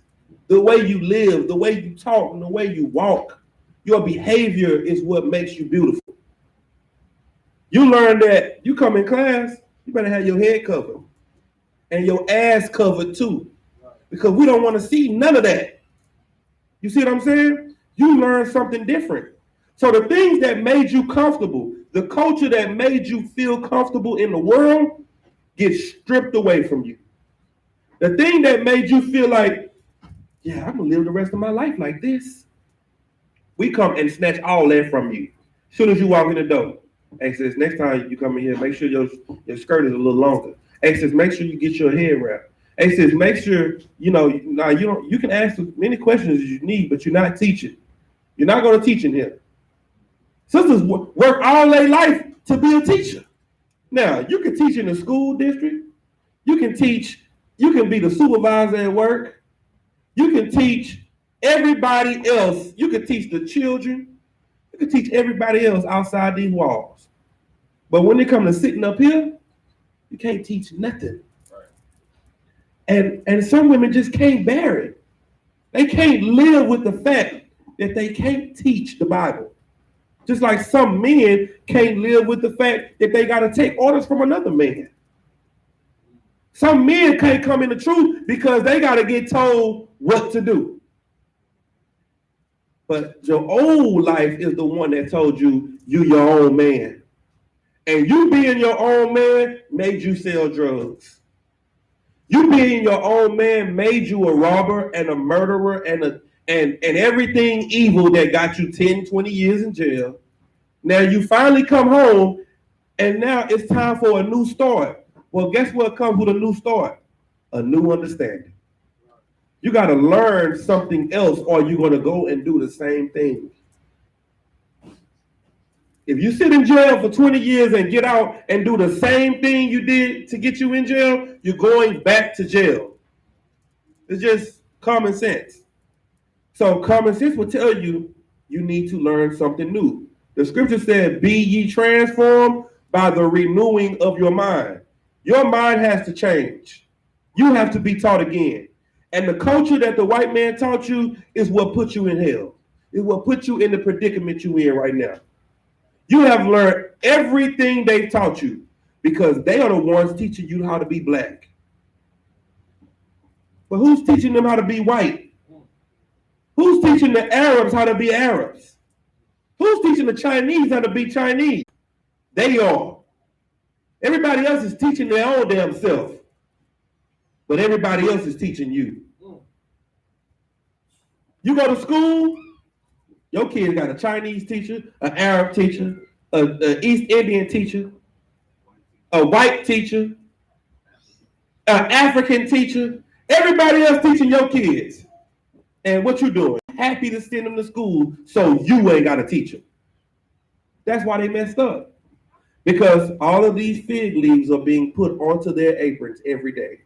the way you live, the way you talk, and the way you walk. Your behavior is what makes you beautiful. You learn that you come in class, you better have your head covered and your ass covered too, because we don't want to see none of that. You see what I'm saying? You learn something different. So the things that made you comfortable, the culture that made you feel comfortable in the world, gets stripped away from you. The thing that made you feel like, yeah, I'm gonna live the rest of my life like this, we come and snatch all that from you. As soon as you walk in the door, hey sis, next time you come in here, make sure your skirt is a little longer. Hey sis, make sure you get your hair wrapped. Hey sis, make sure, you can ask as many questions as you need, but you're not teaching. You're not gonna teach in here. Sisters work all their life to be a teacher. Now, you can teach in the school district. You can be the supervisor at work. You can teach everybody else. You can teach the children. You can teach everybody else outside these walls. But when it comes to sitting up here, you can't teach nothing. And some women just can't bear it. They can't live with the fact that they can't teach the Bible. Just like some men can't live with the fact that they got to take orders from another man. Some men can't come in the truth because they got to get told what to do. But your old life is the one that told you your own man. And you being your own man made you sell drugs. You being your own man made you a robber and a murderer and everything evil that got you 10, 20 years in jail. Now you finally come home, and now it's time for a new start. Well, guess what comes with a new start? A new understanding. You got to learn something else, or you're going to go and do the same thing. If you sit in jail for 20 years and get out and do the same thing you did to get you in jail, you're going back to jail. It's just common sense. So common sense will tell you you need to learn something new. The scripture said, be ye transformed by the renewing of your mind. Your mind has to change. You have to be taught again. And the culture that the white man taught you is what put you in hell. It's what put you in the predicament you're in right now. You have learned everything they taught you because they are the ones teaching you how to be black. But who's teaching them how to be white? Who's teaching the Arabs how to be Arabs? Who's teaching the Chinese how to be Chinese? They are. Everybody else is teaching their own damn self. But everybody else is teaching you. You go to school, your kid got a Chinese teacher, an Arab teacher, an East Indian teacher, a white teacher, an African teacher. Everybody else teaching your kids. And what you doing? Happy to send them to school so you ain't got to teach them. That's why they messed up. Because all of these fig leaves are being put onto their aprons every day.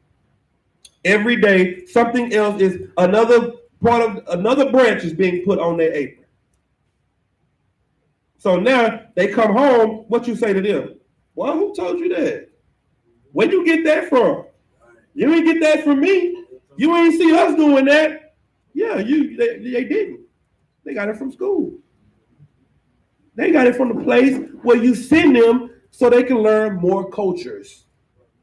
Every day, something else is another branch is being put on their apron. So now they come home, what you say to them? Well, who told you that? Where you get that from? You ain't get that from me. You ain't see us doing that. Yeah, they didn't. They got it from school. They got it from the place where you send them so they can learn more cultures.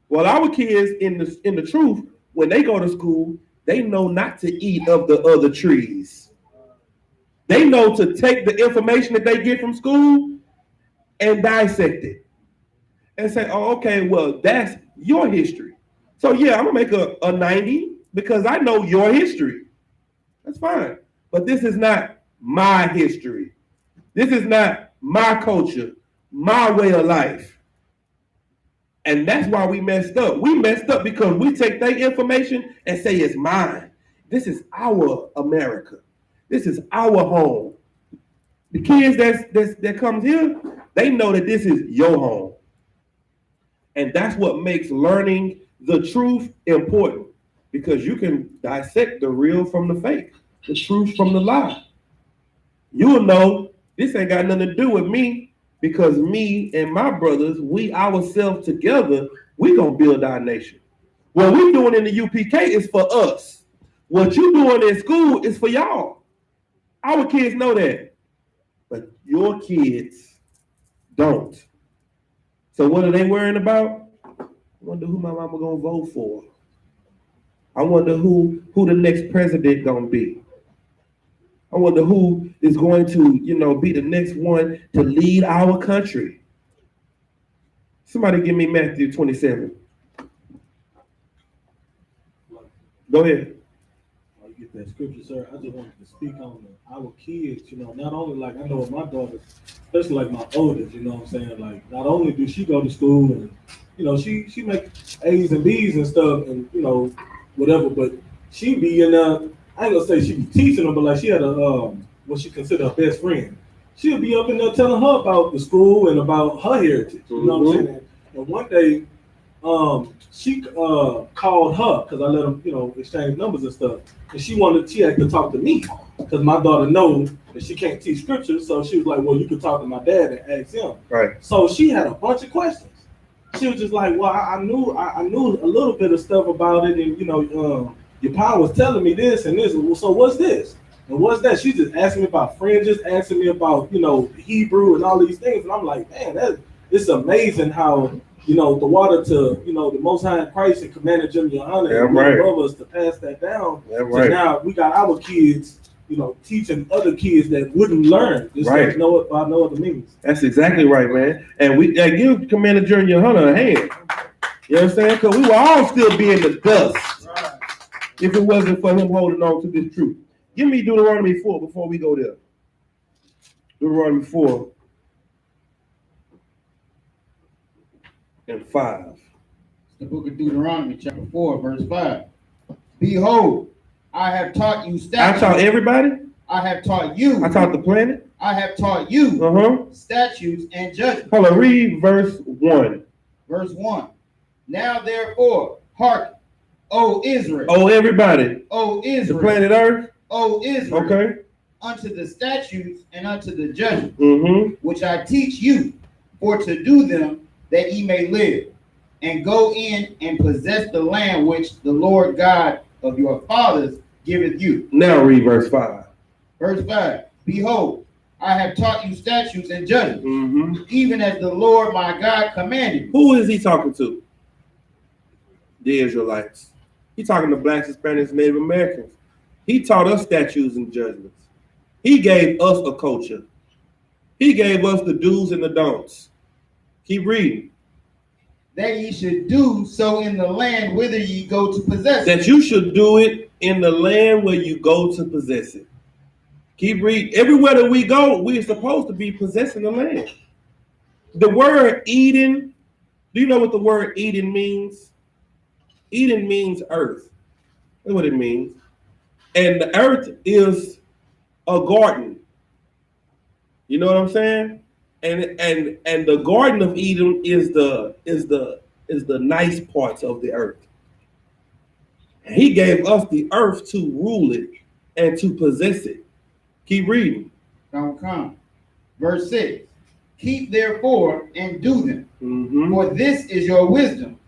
Well, our kids in the truth, when they go to school, they know not to eat of the other trees. They know to take the information that they get from school and dissect it. And say, oh, okay, well, that's your history. So yeah, I'm gonna make a 90 because I know your history. That's fine. But this is not my history. This is not my culture, my way of life. And that's why we messed up. We messed up because we take their information and say it's mine. This is our America. This is our home. The kids that comes here, they know that this is your home. And that's what makes learning the truth important, because you can dissect the real from the fake, the truth from the lie. You'll know this ain't got nothing to do with me, because me and my brothers, we ourselves together, we gonna build our nation. What we doing in the UPK is for us. What you doing in school is for y'all. Our kids know that, but your kids don't. So what are they worrying about? I wonder who my mama gonna vote for. I wonder who the next president gonna be. I wonder who is going to, be the next one to lead our country. Somebody give me Matthew 27. Go ahead. I get that scripture, sir. I just wanted to speak on our kids, not only like I know with my daughters, especially like my oldest, you know what I'm saying? Like not only do she go to school and she make A's and B's and stuff and whatever, but she be in I ain't gonna say she be teaching them, but like she had what she considered her best friend. She'll be up in there telling her about the school and about her heritage. You know what I'm saying? And one day, she called her because I let them, exchange numbers and stuff. And she had to talk to me because my daughter knows that she can't teach scripture. So she was like, "Well, you can talk to my dad and ask him." Right. So she had a bunch of questions. She was just like, "Well, I knew a little bit of stuff about it, and your pa was telling me this and this. So what's this? And what's that?" She just asking me about fringes, asking me about, Hebrew and all these things. And I'm like, man, it's amazing how, the water to, the Most High in Christ and Commander Jim YAHANNA and above us to pass that down. So now we got our kids, teaching other kids that wouldn't learn. Just know it by no other means. That's exactly right, man. And we give Commander Jim YAHANNA a hand. You know what I'm saying? Because we will all still be in the dust. If it wasn't for him holding on to this truth. Give me Deuteronomy 4 before we go there. Deuteronomy 4 and 5. The book of Deuteronomy, chapter 4, verse 5. Behold, I have taught you statutes. I taught everybody. I have taught you. I taught the planet. I have taught you statutes and judgments. Hold on, read verse 1. Verse 1. Now therefore, hearken, O Israel. Oh, everybody. O Israel. The planet Earth. O Israel. Okay. Unto the statutes and unto the judgments, which I teach you, for to do them, that ye may live, and go in and possess the land which the Lord God of your fathers giveth you. Now read verse 5. Verse 5. Behold, I have taught you statutes and judgments, even as the Lord my God commanded. Who is he talking to? The Israelites. He's talking to blacks, Hispanics, Native Americans. He taught us statutes and judgments. He gave us a culture. He gave us the do's and the don'ts. Keep reading. That ye should do so in the land whither ye go to possess it. That you should do it in the land where you go to possess it. Keep reading. Everywhere that we go, we're supposed to be possessing the land. The word Eden, do you know what the word Eden means? Eden means earth. That's what it means. And the earth is a garden. You know what I'm saying? And the Garden of Eden is the nice parts of the earth. And he gave us the earth to rule it and to possess it. Keep reading. Come. Verse 6. Keep therefore and do them. Mm-hmm. For this is your wisdom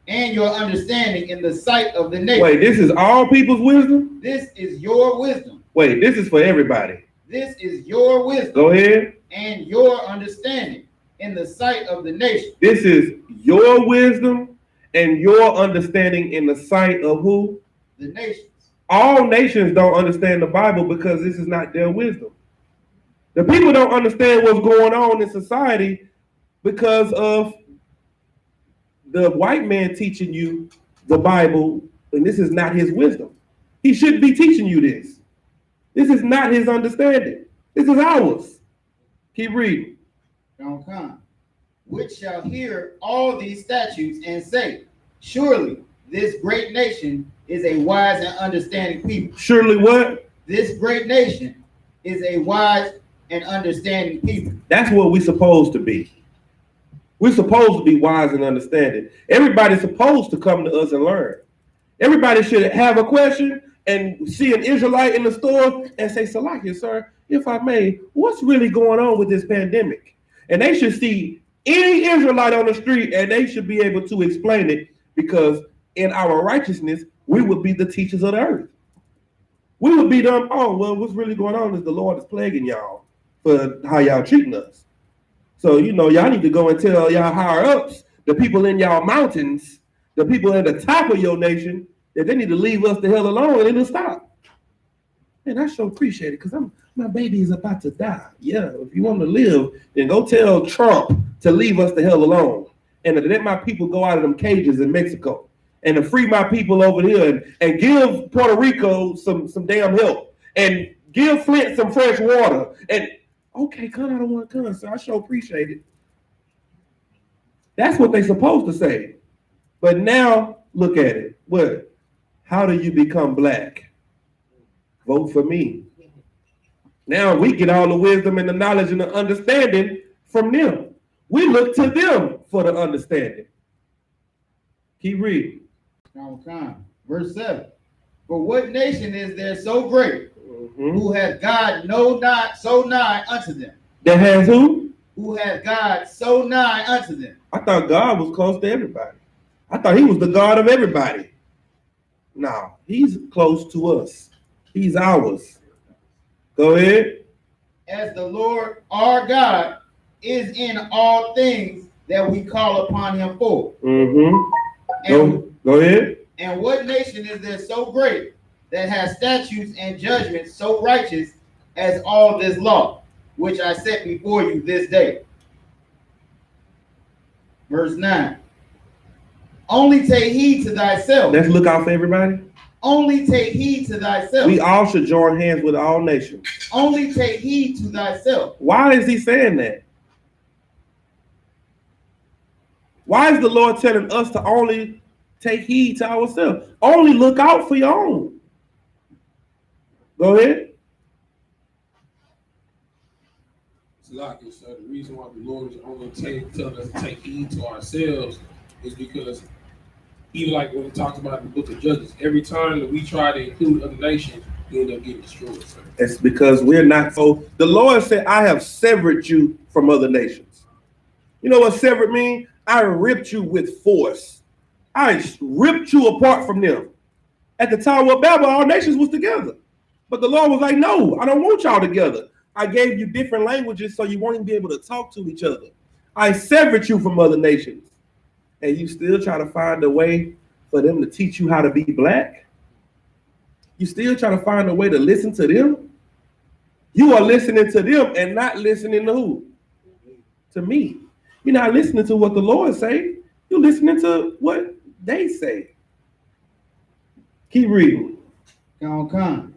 and your understanding in the sight of the nation. Wait, this is all people's wisdom? This is your wisdom. Wait, this is for everybody. This is your wisdom. Go ahead. And your understanding in the sight of the nation. This is your wisdom and your understanding in the sight of who? The nations. All nations don't understand the Bible because this is not their wisdom. The people don't understand what's going on in society because of the white man teaching you the Bible, and this is not his wisdom. He shouldn't be teaching you this. This is not his understanding. This is ours. Keep reading. Which shall hear all these statutes and say, surely this great nation is a wise and understanding people. Surely what? This great nation is a wise and understanding people. That's what we're supposed to be. We're supposed to be wise and understanding. Everybody's supposed to come to us and learn. Everybody should have a question and see an Israelite in the store and say, Salakia, sir, if I may, what's really going on with this pandemic? And they should see any Israelite on the street and they should be able to explain it, because in our righteousness, we would be the teachers of the earth. We would be them, oh, well, what's really going on is the Lord is plaguing y'all for how y'all treating us. So, y'all need to go and tell y'all higher ups, the people in y'all mountains, the people at the top of your nation, that they need to leave us the hell alone and it'll stop. And I sure appreciate it, because my baby is about to die. Yeah, if you want to live, then go tell Trump to leave us the hell alone and to let my people go out of them cages in Mexico and to free my people over here and give Puerto Rico some damn help and give Flint some fresh water. And okay, I don't want to come, so I sure appreciate it. That's what they're supposed to say. But now, look at it. What? How do you become black? Vote for me. Now we get all the wisdom and the knowledge and the understanding from them. We look to them for the understanding. Keep reading. Verse 7. For what nation is there so great, who has God so nigh unto them? That has who? Who has God so nigh unto them? I thought God was close to everybody. I thought he was the God of everybody. No, he's close to us. He's ours. Go ahead. As the Lord our God is in all things that we call upon him for. Go ahead. And what nation is there so great that has statutes and judgments so righteous as all this law, which I set before you this day? Verse 9. Only take heed to thyself. Let's look out for everybody. Only take heed to thyself. We all should join hands with all nations. Only take heed to thyself. Why is he saying that? Why is the Lord telling us to only take heed to ourselves? Only look out for your own. Go ahead. Salakia, sir, the reason why the Lord is only telling us to take heed to ourselves is because even like when we talked about in the book of Judges, every time that we try to include other nations, you end up getting destroyed, sir. It's because we're not so. The Lord said, I have severed you from other nations. You know what severed means? I ripped you with force. I ripped you apart from them. At the Tower of Babel, all nations was together. But the Lord was like, no, I don't want y'all together. I gave you different languages so you won't even be able to talk to each other. I severed you from other nations. And you still try to find a way for them to teach you how to be black? You still try to find a way to listen to them? You are listening to them and not listening to who? To me. You're not listening to what the Lord say. You're listening to what they say. Keep reading. Come.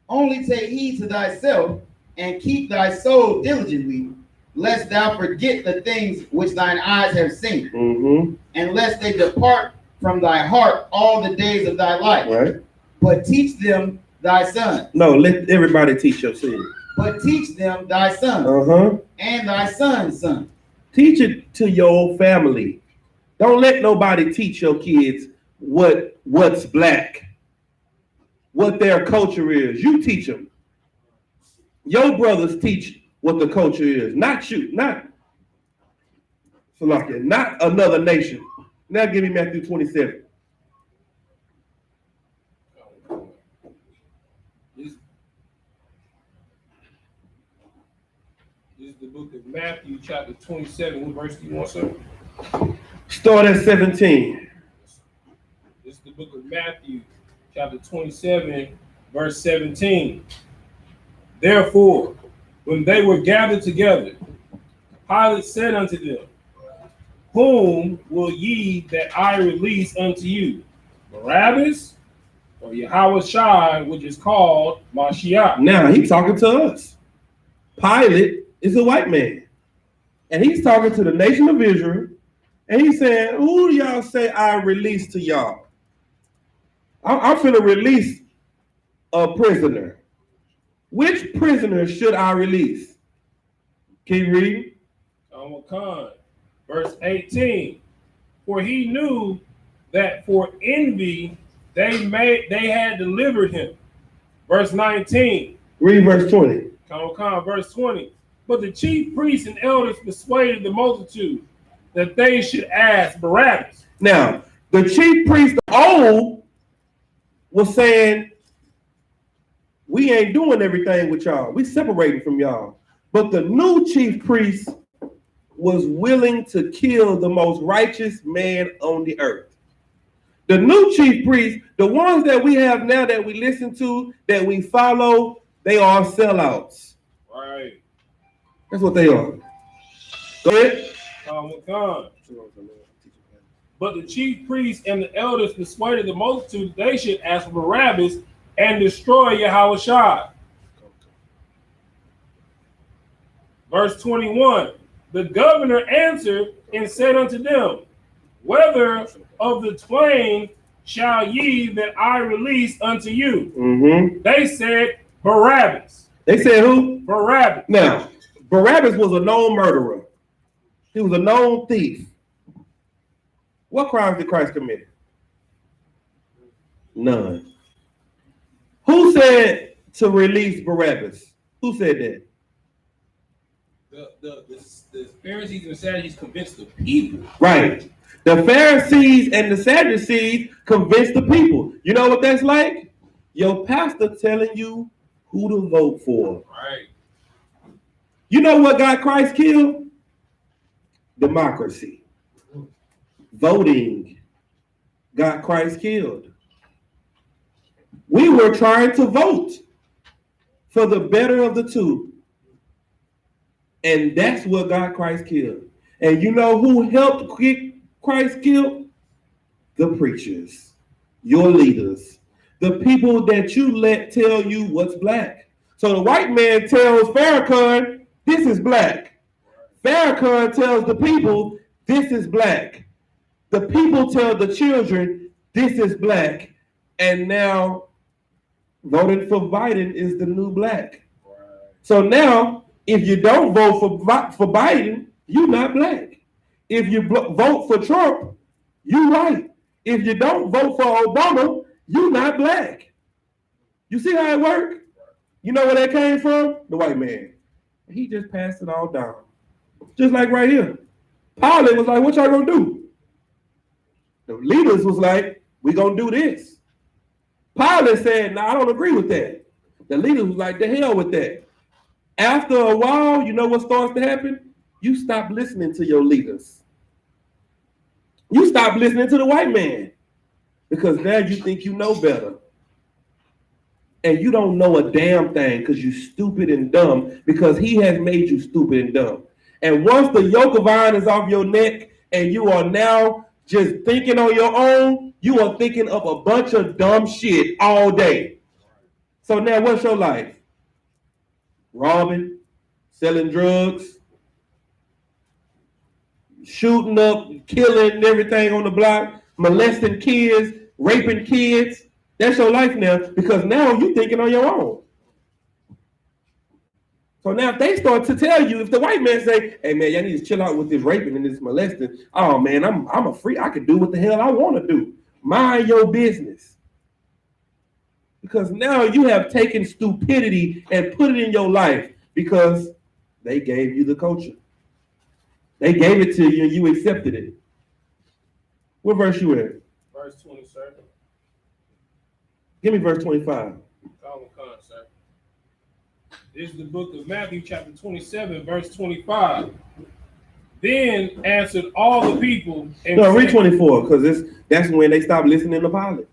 Only take heed to thyself and keep thy soul diligently, lest thou forget the things which thine eyes have seen, and lest they depart from thy heart all the days of thy life. Right. But teach them thy sons. No, let everybody teach your sin. But teach them thy sons, and thy sons' sons. Teach it to your family. Don't let nobody teach your kids what's black, what their culture is. You teach them. Your brothers teach what the culture is, not you. Not Salakia, not another nation. Now give me Matthew 27. This is the book of Matthew, chapter 27. What verse do you want, sir? Start at 17. This is the book of Matthew, chapter 27, verse 17. Therefore, when they were gathered together, Pilate said unto them, whom will ye that I release unto you? Barabbas or Yahawashi, which is called Mashiach? Now he's talking to us. Pilate is a white man. And he's talking to the nation of Israel. And he's saying, who do y'all say I release to y'all? I'm finna release a prisoner. Which prisoner should I release? Keep reading. Verse 18. For he knew that for envy they had delivered him. Verse 19. Read verse 20. Verse 20. But the chief priests and elders persuaded the multitude that they should ask Barabbas. Now, the chief priest of old was saying, we ain't doing everything with y'all. We separating from y'all. But the new chief priest was willing to kill the most righteous man on the earth. The new chief priest, the ones that we have now that we listen to, that we follow, they are sellouts. Right. That's what they are. Go ahead. But the chief priests and the elders persuaded the multitude they should ask for Barabbas and destroy Yahawashi. Verse 21. The governor answered and said unto them, whether of the twain shall ye that I release unto you? Mm-hmm. They said Barabbas. They said who? Barabbas. Now, Barabbas was a known murderer. He was a known thief. What crimes did Christ commit? None. Who said to release Barabbas? Who said that? The Pharisees and Sadducees convinced the people. Right. The Pharisees and the Sadducees convinced the people. You know what that's like? Your pastor telling you who to vote for. Right. You know what got Christ killed? Democracy. Voting got Christ killed. We were trying to vote for the better of the two. And that's what got Christ killed. And you know who helped get Christ killed? The preachers, your leaders, the people that you let tell you what's black. So the white man tells Farrakhan, this is black. Farrakhan tells the people, this is black. The people tell the children, this is black. And now voting for Biden is the new black. So now, if you don't vote for Biden, you're not black. If you vote for Trump, you're white. If you don't vote for Obama, you're not black. You see how it works? You know where that came from? The white man. He just passed it all down. Just like right here. Pilate was like, what y'all gonna do? The leaders was like, we gonna do this. Pilate said, no, I don't agree with that. The leaders was like, the hell with that. After a while, you know what starts to happen? You stop listening to your leaders. You stop listening to the white man because now you think you know better. And you don't know a damn thing because you're stupid and dumb because he has made you stupid and dumb. And once the yoke of iron is off your neck and you are now just thinking on your own, you are thinking of a bunch of dumb shit all day. So now what's your life? Robbing, selling drugs, shooting up, killing everything on the block, molesting kids, raping kids. That's your life now because now you're thinking on your own. So now if they start to tell you, if the white man say, hey man, y'all need to chill out with this raping and this molesting. Oh man, I'm a free, I can do what the hell I want to do. Mind your business. Because now you have taken stupidity and put it in your life because they gave you the culture. They gave it to you and you accepted it. What verse you in? Verse 20, sir. Give me verse 25. Come, sir. This is the book of Matthew, chapter 27, verse 25. Then answered all the people and no, read said, 24, because that's when they stopped listening to Pilate.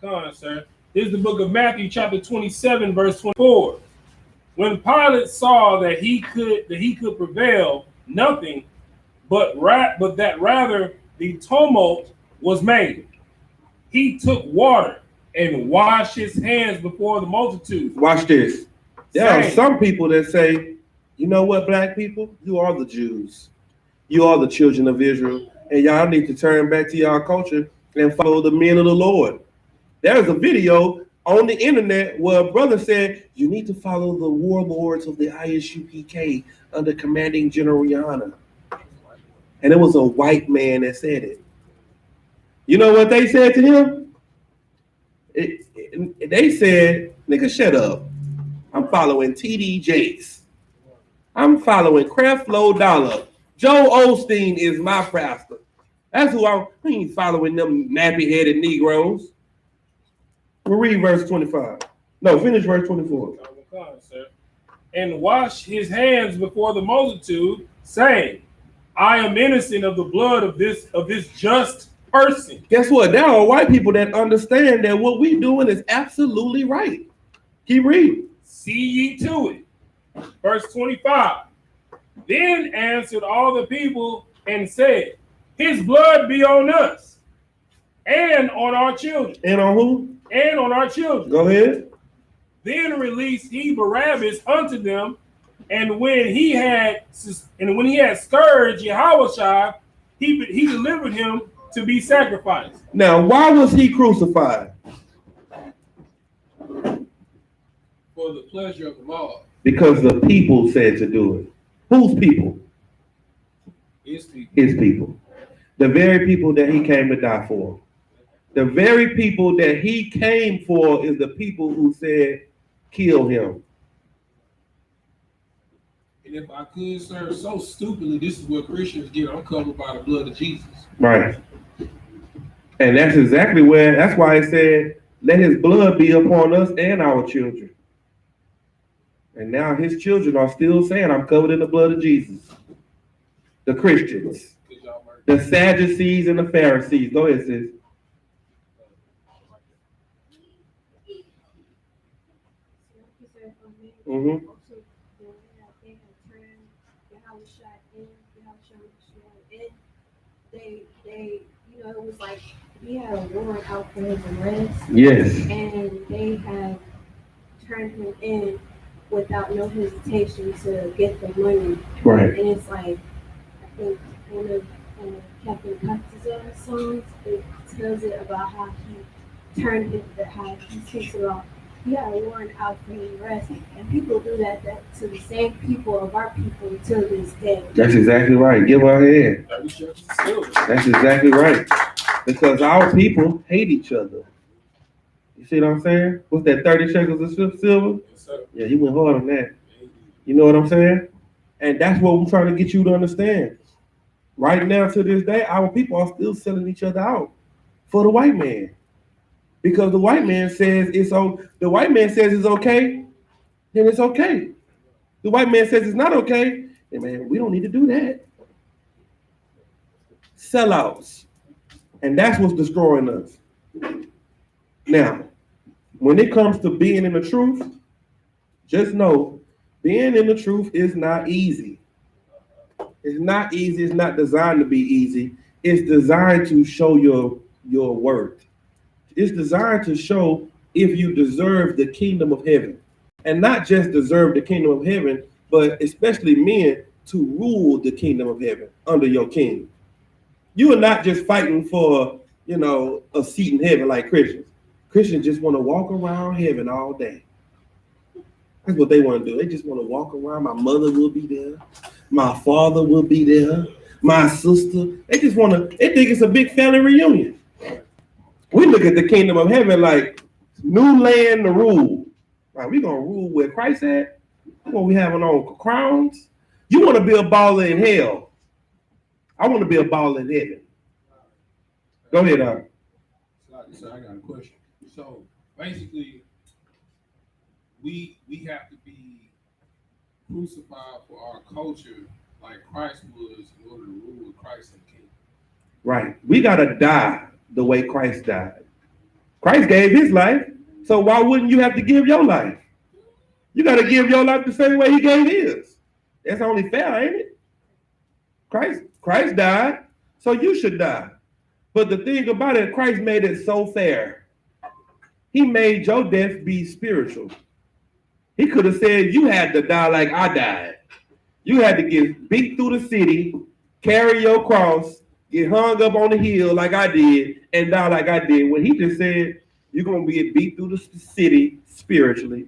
Come, sir. This is the book of Matthew, chapter 27, verse 24. When Pilate saw that he could prevail nothing, but that rather the tumult was made, he took water and washed his hands before the multitude. Watch this. There are some people that say, you know what, black people? You are the Jews. You are the children of Israel. And y'all need to turn back to y'all culture and follow the men of the Lord. There's a video on the internet where a brother said, you need to follow the warlords of the I.S.U.P.K under commanding General YAHANNA. And it was a white man that said it. You know what they said to him? They said, nigga, shut up. I'm following T.D. Jakes. I'm following Creflo Dollar. Joe Osteen is my pastor. That's who I ain't following them nappy-headed Negroes. We'll read verse 25. No, finish verse 24. And wash his hands before the multitude, saying, I am innocent of the blood of this just person. Guess what? There are white people that understand that what we doing is absolutely right. Keep reading. See ye to it. Verse 25. Then answered all the people and said, his blood be on us and on our children. And on who? And on our children. Go ahead. Then released he Barabbas unto them, and when he had scourged Yahushua, he delivered him to be sacrificed. Now, why was he crucified? For the pleasure of the law. Because the people said to do it. Whose people? His people. His people. The very people that he came to die for. The very people that he came for is the people who said, kill him. And if I could, sir, so stupidly, this is what Christians get. I'm covered by the blood of Jesus. Right. And that's exactly that's why it said, let his blood be upon us and our children. And now his children are still saying, I'm covered in the blood of Jesus. The Christians. The Sadducees and the Pharisees. Go ahead, sis. Mm-hmm. It was like he had a warrant out for his arrest. Yes. And they had turned him in without no hesitation to get the money. Right. And it's like, I think one of Captain Cutter's songs, it tells it about how he turned it, how he takes it off. He had a warrant out for his arrest, and people do that to the same people of our people till this day. That's exactly right. Give our hand. That's exactly right. Because our people hate each other. You see what I'm saying? What's that, 30 shekels of silver? Yes, sir. Yeah, he went hard on that. You know what I'm saying? And that's what we're trying to get you to understand. Right now, to this day, our people are still selling each other out for the white man. Because the white man says it's okay, then it's okay. The white man says it's not okay, then man, we don't need to do that. Sellouts. And that's what's destroying us. Now, when it comes to being in the truth, just know being in the truth is not easy. It's not easy. It's not designed to be easy. It's designed to show your worth. It's designed to show if you deserve the kingdom of heaven. And not just deserve the kingdom of heaven, but especially men to rule the kingdom of heaven under your king. You are not just fighting for, a seat in heaven like Christians. Christians just want to walk around heaven all day. That's what they want to do. They just want to walk around. My mother will be there. My father will be there. My sister. They think it's a big family reunion. We look at the kingdom of heaven like new land to rule. Right, we're going to rule where Christ at. What we having on crowns? You want to be a baller in hell. I want to be a baller in heaven. Go ahead, So I got a question. So basically, we have to be crucified for our culture like Christ was in order to rule with Christ and King. Right. We gotta die the way Christ died. Christ gave his life, so why wouldn't you have to give your life? You gotta give your life the same way he gave his. That's only fair, ain't it? Christ died, so you should die. But the thing about it, Christ made it so fair. He made your death be spiritual. He could have said you had to die like I died. You had to get beat through the city, carry your cross, get hung up on the hill like I did, and die like I did. When he just said, you're going to be beat through the city spiritually.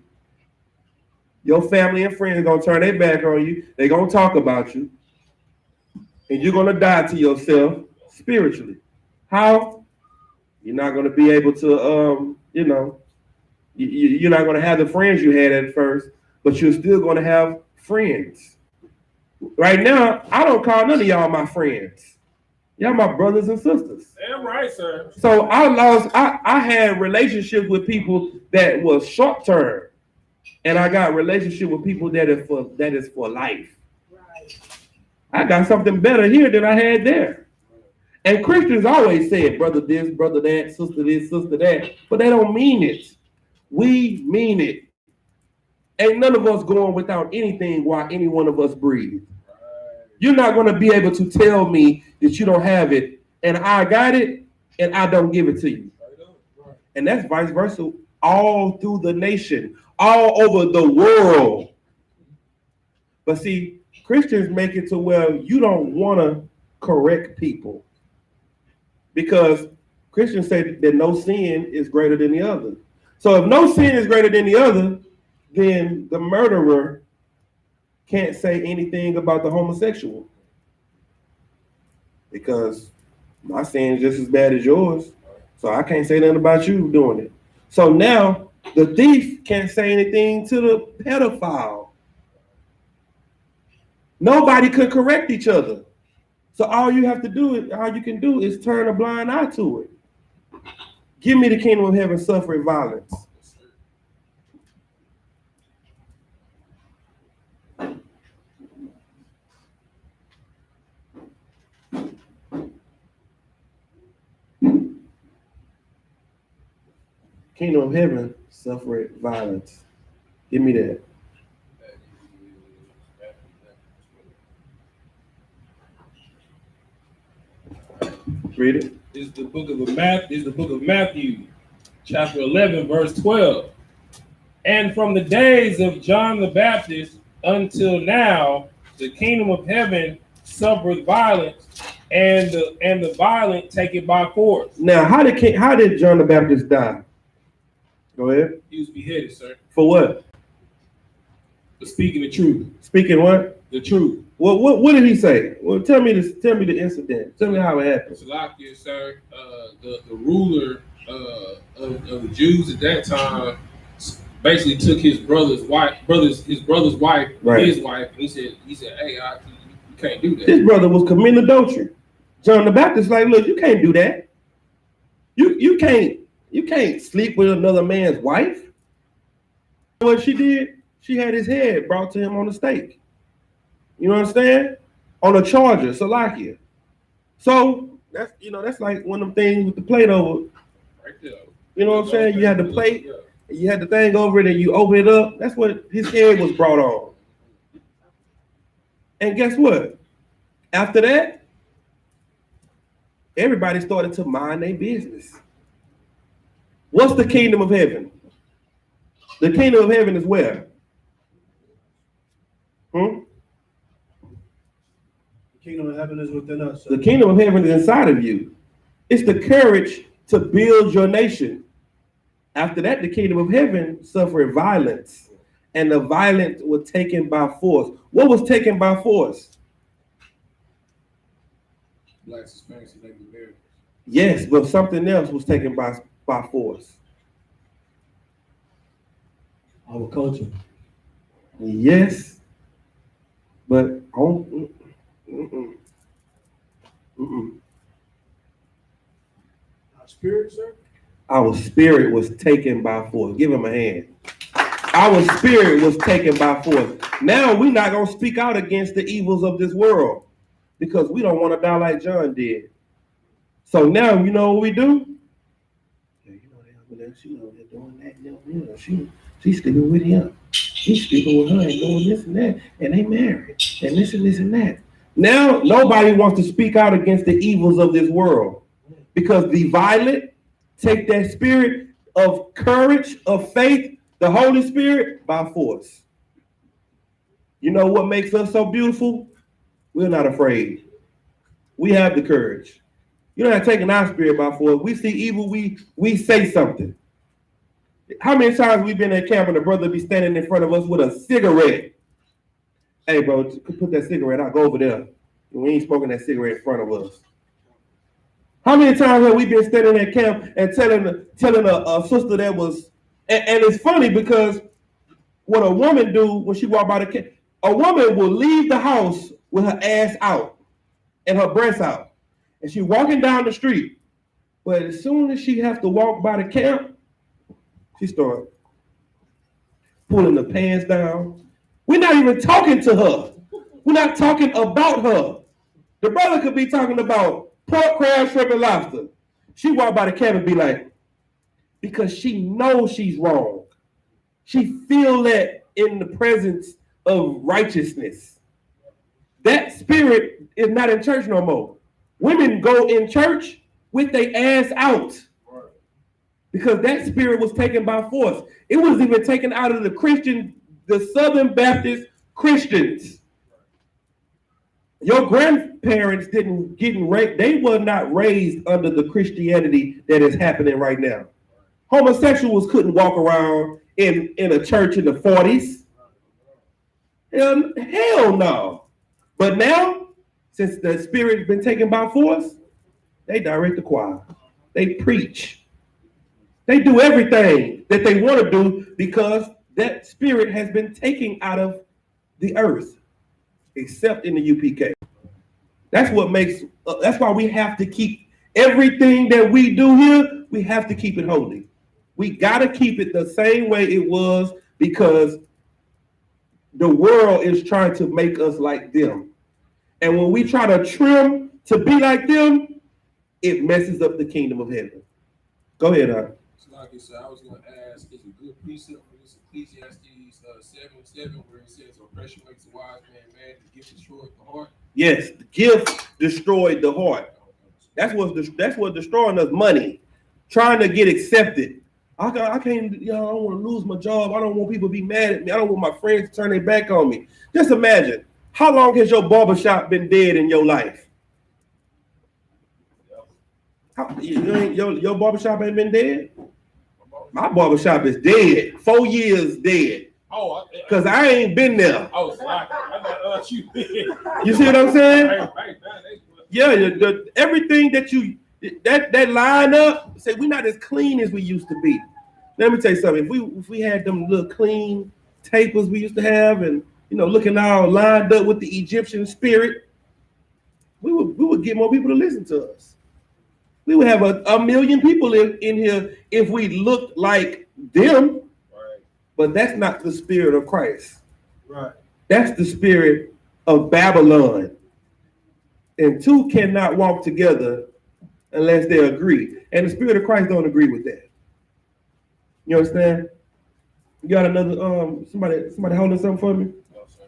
Your family and friends are going to turn their back on you. They're going to talk about you. And you're going to die to yourself spiritually. How? You're not going to be able to, you're not going to have the friends you had at first, but you're still going to have friends. Right now, I don't call none of y'all my friends. Y'all my brothers and sisters. Damn right, sir. So I had relationships with people that was short term. And I got relationship with people that is for life. Right. I got something better here than I had there. And Christians always say, brother this, brother that, sister this, sister that, but they don't mean it. We mean it. Ain't none of us going without anything while any one of us breathe. You're not going to be able to tell me that you don't have it, and I got it, and I don't give it to you. And that's vice versa all through the nation, all over the world. But see, Christians make it to where you don't want to correct people because Christians say that no sin is greater than the other. So if no sin is greater than the other, then the murderer can't say anything about the homosexual because my sin is just as bad as yours. So I can't say nothing about you doing it. So now the thief can't say anything to the pedophile. Nobody could correct each other. So all you can do is turn a blind eye to it. Give me the kingdom of heaven suffering violence. Kingdom of heaven suffered violence. Give me that. Read it. Is the book of Matthew, chapter 11, verse 12. And from the days of John the Baptist until now, the kingdom of heaven suffered violence, and the violent take it by force. Now, how did John the Baptist die? Go ahead. He was beheaded, sir. For what? For speaking the truth. Speaking what? The truth. What did he say? Well, tell me the incident. Tell me how it happened. Salakia, sir. The ruler of the Jews at that time basically took his brother's wife, right. His wife, and he said, hey, you can't do that. His brother was committing adultery. John the Baptist like, look, you can't do that. You can't sleep with another man's wife. What she did, she had his head brought to him on a stake. You know what I'm saying? On a charger, Salakia. So that's like one of them things with the plate over. Right there. You know what I'm saying? You had the plate, you had the thing over it, and you open it up. That's what his head was brought on. And guess what? After that, everybody started to mind their business. What's the kingdom of heaven? The kingdom of heaven is where? The kingdom of heaven is within us. The kingdom of heaven is inside of you. It's the courage to build your nation. After that, the kingdom of heaven suffered violence, and the violent were taken by force. What was taken by force? Blacks, Hispanics, and Native Americans. Yes, but something else was taken by force. Our culture. Yes, but Our spirit, sir? Our spirit was taken by force. Give him a hand. Our spirit was taken by force. Now we're not going to speak out against the evils of this world because we don't want to die like John did. So now, you know what we do? Yeah, you know, they're doing that. She's sleeping with him. He's sleeping with her and doing this and that. And they married. And this and that. Now, nobody wants to speak out against the evils of this world because the violent take that spirit of courage, of faith, the Holy Spirit, by force. You know what makes us so beautiful? We're not afraid. We have the courage. You're not taking our spirit by force. We see evil, we say something. How many times we've been at camp and the brother be standing in front of us with a cigarette? Hey, bro, put that cigarette out. Go over there. We ain't smoking that cigarette in front of us. How many times have we been standing at camp and telling a sister that was, and it's funny because what a woman do when she walk by the camp, a woman will leave the house with her ass out and her breasts out, and she walking down the street. But as soon as she has to walk by the camp, she start pulling the pants down. We're not even talking to her. We're not talking about her. The brother could be talking about pork, crab, shrimp, and lobster. She walk by the camp and be like, because she knows she's wrong. She feel that in the presence of righteousness. That spirit is not in church no more. Women go in church with their ass out. Because that spirit was taken by force. It was even taken out of the Southern Baptist Christians. Your grandparents they were not raised under the Christianity that is happening right now. Homosexuals couldn't walk around in a church in the 40s. Hell no. But now, since the spirit has been taken by force, they direct the choir. They preach. They do everything that they want to do because that spirit has been taken out of the earth, except in the UPK. That's why we have to keep everything that we do here, we have to keep it holy. We got to keep it the same way it was because the world is trying to make us like them. And when we try to trim to be like them, it messes up the kingdom of heaven. Go ahead, So like you said, I was going to ask, is a good precept for this Ecclesiastes 7:7 where it says, oppression makes a wise man mad, the gift destroyed the heart? Yes, the gift destroyed the heart. That's what's destroying us, money. Trying to get accepted. I can't, I don't want to lose my job. I don't want people to be mad at me. I don't want my friends to turn their back on me. Just imagine, how long has your barbershop been dead in your life? Your barbershop ain't been dead? My barbershop is dead. 4 years dead. Oh, because I ain't been there. Oh, so I got you. You see what I'm saying? Yeah, everything that that line up, say we're not as clean as we used to be. Let me tell you something. If we had them little clean tapers we used to have, and looking all lined up with the Egyptian spirit, we would get more people to listen to us. We would have a million people in here if we looked like them. Right. But that's not the spirit of Christ. Right. That's the spirit of Babylon. And two cannot walk together unless they agree. And the spirit of Christ don't agree with that. You understand? You got another somebody holding something for me? No, sir.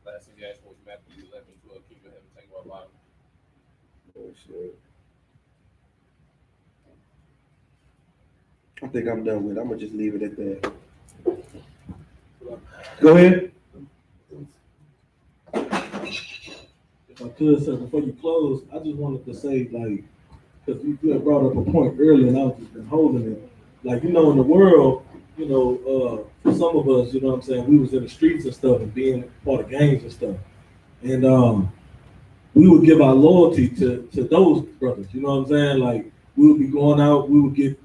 Last thing you asked was Matthew 11:12. Keep your heaven, take our Bible. Oh shit. I think I'm done with it. I'm gonna just leave it at that. Go ahead. If I could, sir, before you close, I just wanted to say, like, because you had brought up a point earlier, and I've just been holding it. Like, in the world, for some of us, what I'm saying, we was in the streets and stuff and being part of gangs and stuff. And we would give our loyalty to those brothers, you know what I'm saying? Like, we would be going out, we would get,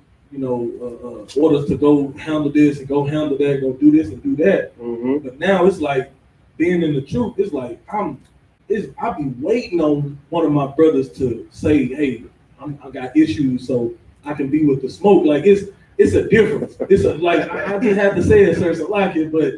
orders to go handle this and go handle that, go do this and do that. Mm-hmm. But now it's like being in the truth, it's like I'm I be waiting on one of my brothers to say, "Hey, I got issues, so I can be with the smoke." Like it's a difference. It's a like I just have to say it, sir, so like it, but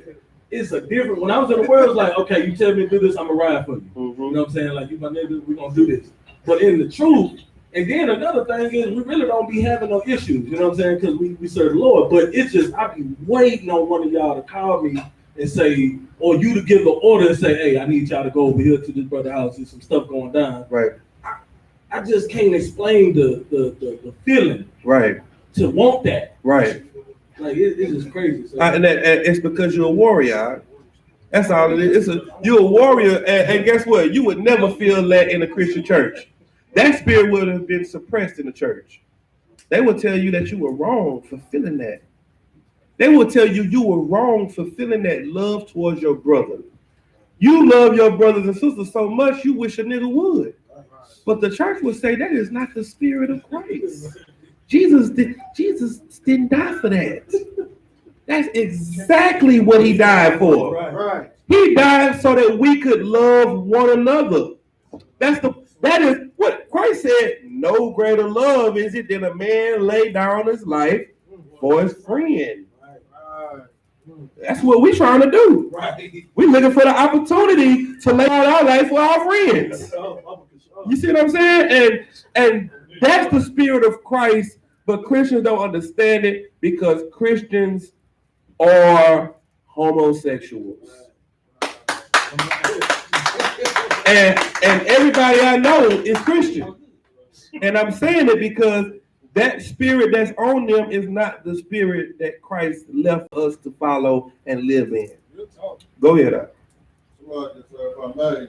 it's a different. When I was in the world, it's like, okay, you tell me to do this, I'm gonna ride for you. You know what I'm saying? Like you my nigga, we're gonna do this. But in the truth, and then another thing is we really don't be having no issues. You know what I'm saying? Because we serve the Lord. But it's just I be waiting on one of y'all to call me and say, or you to give the order and say, hey, I need y'all to go over here to this brother's house. There's some stuff going down. Right. I just can't explain the feeling. Right. To want that. Right. Like it's just crazy. So. And it's because you're a warrior. That's all it is. You're a warrior, and guess what? You would never feel that in a Christian church. That spirit would have been suppressed in the church. They would tell you that you were wrong for feeling that. They will tell you you were wrong for feeling that love towards your brother. You love your brothers and sisters so much you wish a nigga would. But the church would say that is not the spirit of Christ. Jesus didn't die for that. That's exactly what he died for. Right. He died so that we could love one another. That is what Christ said. No greater love is it than a man lay down his life for his friend. That's what we're trying to do. Right. We're looking for the opportunity to lay down our life for our friends. You see what I'm saying? And that's the spirit of Christ, but Christians don't understand it because Christians are homosexuals. And everybody I know is Christian. And I'm saying it because that spirit that's on them is not the spirit that Christ left us to follow and live in. Go ahead. Well, if I may,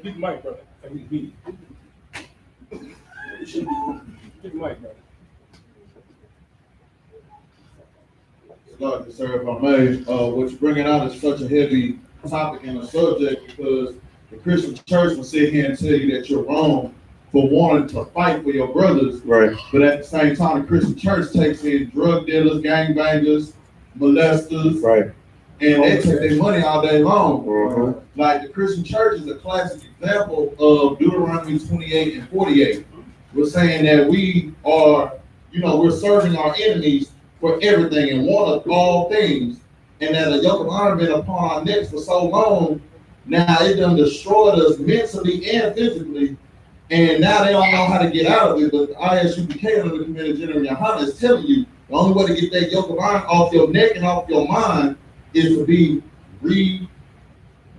Big mic, brother. Big mic, brother. Sir, if I may, what you're bringing out is such a heavy topic and a subject because the Christian church will sit here and tell you that you're wrong for wanting to fight for your brothers. Right. But at the same time, the Christian church takes in drug dealers, gangbangers, molesters. Right. And they take their money all day long. Mm-hmm. Like the Christian church is a classic example of Deuteronomy 28 and 48. We're saying that we are, we're serving our enemies for everything and one of all things. And that a yoke of honor been upon our necks for so long, now it done destroyed us mentally and physically. And now they don't know how to get out of it. But the I.S.U.P.K under the Committee General YAHANNA is telling you the only way to get that yoke of iron off your neck and off your mind is to be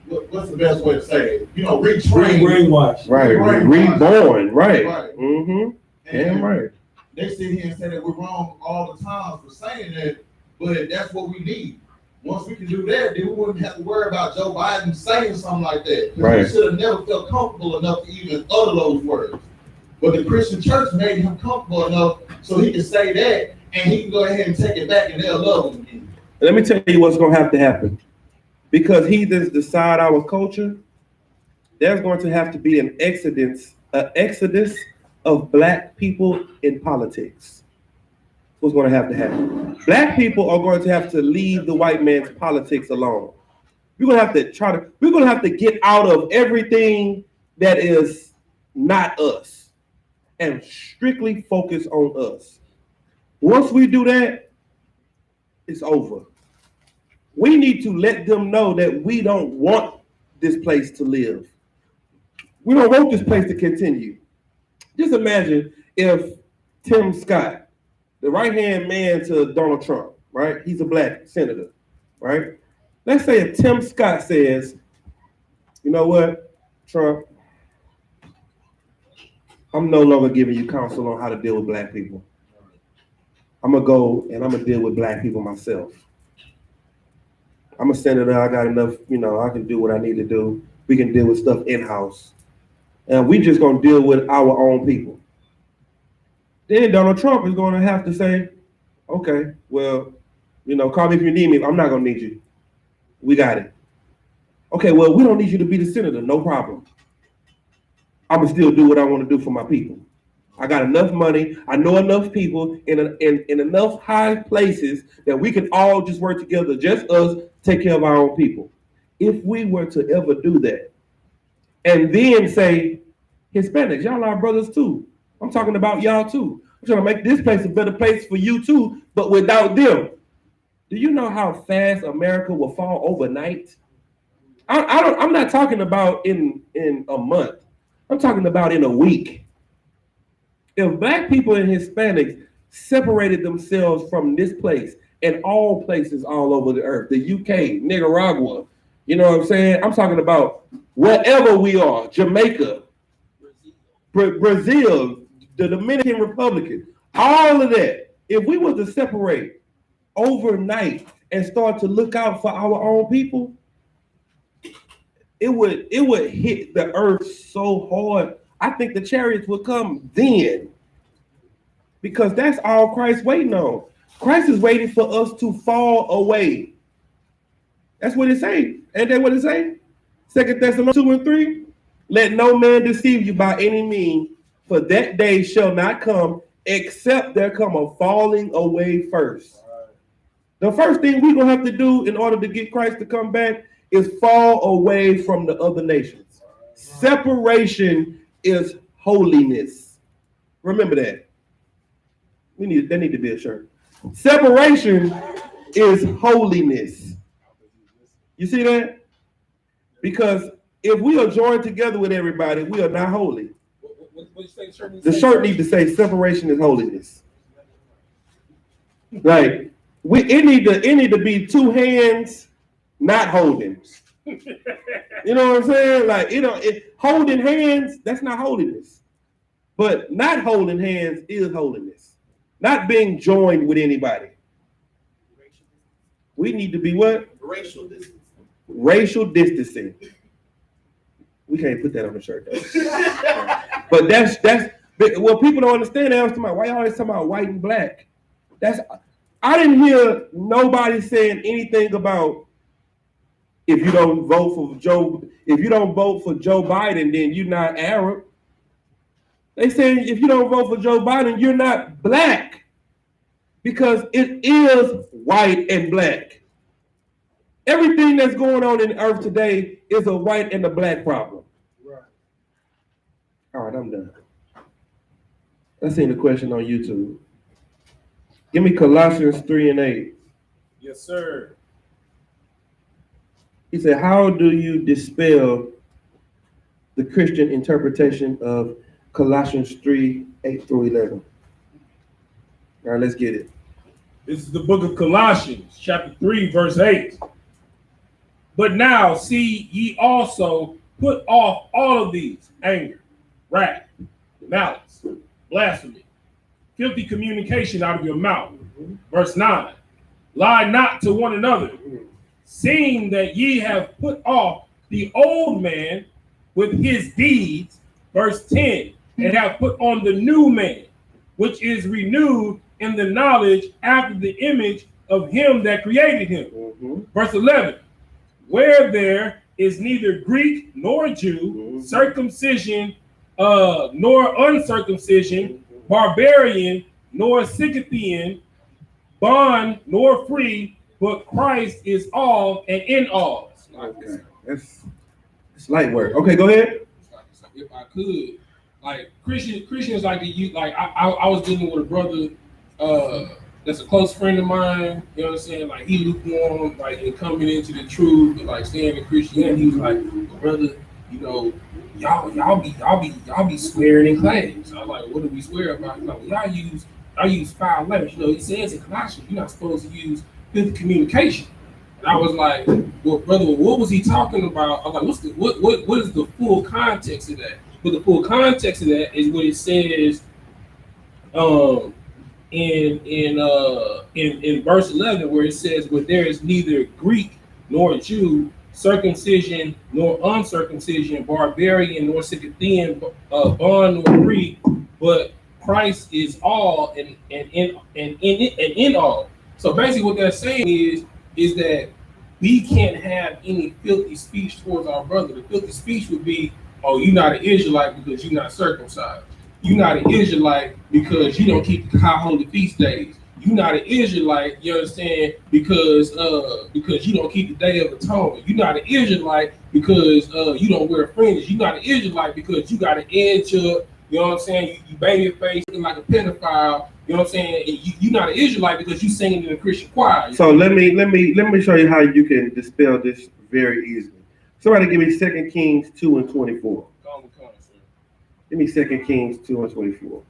what's the best way to say it? Retrained. Brainwashed. Right. Reborn. Right. Right. Mm-hmm. Damn right. They sit here and say that we're wrong all the time for saying that, but that's what we need. Once we can do that, then we wouldn't have to worry about Joe Biden saying something like that. Right. He should have never felt comfortable enough to even utter those words. But the Christian church made him comfortable enough so he can say that and he can go ahead and take it back and they'll love him again. Let me tell you what's going to have to happen. Because heathens decide our culture, there's going to have to be an exodus of black people in politics. What's going to have to happen? Black people are going to have to leave the white man's politics alone. We're going to have to get out of everything that is not us and strictly focus on us. Once we do that, it's over. We need to let them know that we don't want this place to live. We don't want this place to continue. Just imagine if Tim Scott, the right-hand man to Donald Trump, right? He's a black senator, right? Let's say if Tim Scott says, you know what, Trump, I'm no longer giving you counsel on how to deal with black people. I'm going to go and I'm going to deal with black people myself. I'm a senator. I got enough, I can do what I need to do. We can deal with stuff in-house. And we just going to deal with our own people. Then Donald Trump is going to have to say, okay, well, call me if you need me. I'm not going to need you. We got it. Okay, well, we don't need you to be the senator. No problem. I'm going to still do what I want to do for my people. I got enough money. I know enough people in enough high places that we can all just work together, just us, take care of our own people. If we were to ever do that, and then say, Hispanics, y'all are brothers too. I'm talking about y'all too. I'm trying to make this place a better place for you too, but without them. Do you know how fast America will fall overnight? I'm not talking about in a month. I'm talking about in a week. If black people and Hispanics separated themselves from this place and all places all over the earth, the UK, Nicaragua, you know what I'm saying? I'm talking about wherever we are, Jamaica, Brazil, the Dominican Republic, all of that. If we were to separate overnight and start to look out for our own people, it would hit the earth so hard. I think the chariots would come then, because that's all Christ's waiting on. Christ is waiting for us to fall away. That's what it say. Ain't that what it say? 2 Thessalonians 2:3. Let no man deceive you by any means, for that day shall not come except there come a falling away first. The first thing we're gonna have to do in order to get Christ to come back is fall away from the other nations. Separation is holiness. Remember that. There need to be a shirt. Separation is holiness. You see that? Because if we are joined together with everybody, we are not holy. The shirt needs to say separation is holiness. Like it need to be two hands not holding. You know what I'm saying? Like, holding hands, that's not holiness. But not holding hands is holiness. Not being joined with anybody. We need to be what? Racial distancing. Racial distancing. We can't put that on the shirt though. But that's what people don't understand. They always talking about, why y'all always talking about white and black? I didn't hear nobody saying anything about if you don't vote for Joe Biden, then you're not Arab. They saying if you don't vote for Joe Biden, you're not black. Because it is white and black. Everything that's going on in the earth today is a white and a black problem. Right. All right, I'm done. Let's see the question on YouTube. Give me Colossians 3:8. Yes, sir. He said, how do you dispel the Christian interpretation of Colossians 3:8-11? All right, let's get it. This is the book of Colossians, chapter 3, verse 8. But now see ye also put off all of these: anger, wrath, malice, blasphemy, filthy communication out of your mouth. Verse 9. Lie not to one another, seeing that ye have put off the old man with his deeds. Verse 10. And have put on the new man, which is renewed in the knowledge after the image of him that created him. Verse 11. Where there is neither Greek nor Jew, circumcision nor uncircumcision, barbarian nor Scythian, bond nor free, but Christ is all and in all. Okay, it's light work. Okay, go ahead. If I could, like Christians like to use, like I was dealing with a brother that's a close friend of mine, you know what I'm saying? Like he lukewarm, like in coming into the truth, but like staying in Christianity. He was like, brother, you know, y'all be swearing in class. So I was like, what do we swear about? You know, y'all use foul language. You know, he says in Colossians, you're not supposed to use filthy communication. And I was like, well, brother, what was he talking about? I was like, what is the full context of that? But the full context of that is what it says in verse 11, where it says, "But there is neither Greek nor Jew, circumcision nor uncircumcision, barbarian nor Scythian, bond nor free, but Christ is all and in all." So basically, what they're saying is that we can't have any filthy speech towards our brother. The filthy speech would be, "Oh, you're not an Israelite because you're not circumcised. You're not an Israelite because you don't keep the high holy feast days. you're not an Israelite, you understand, because you don't keep the Day of Atonement. You're not an Israelite because you don't wear fringes. You're not an Israelite because you got an edge up, you know what I'm saying? You bang your face looking like a pedophile, you know what I'm saying? You're not an Israelite because you singing in a Christian choir. So let me show you how you can dispel this very easily. Somebody give me 2 Kings 2 and 24. Give me 2 Kings 2 and 24.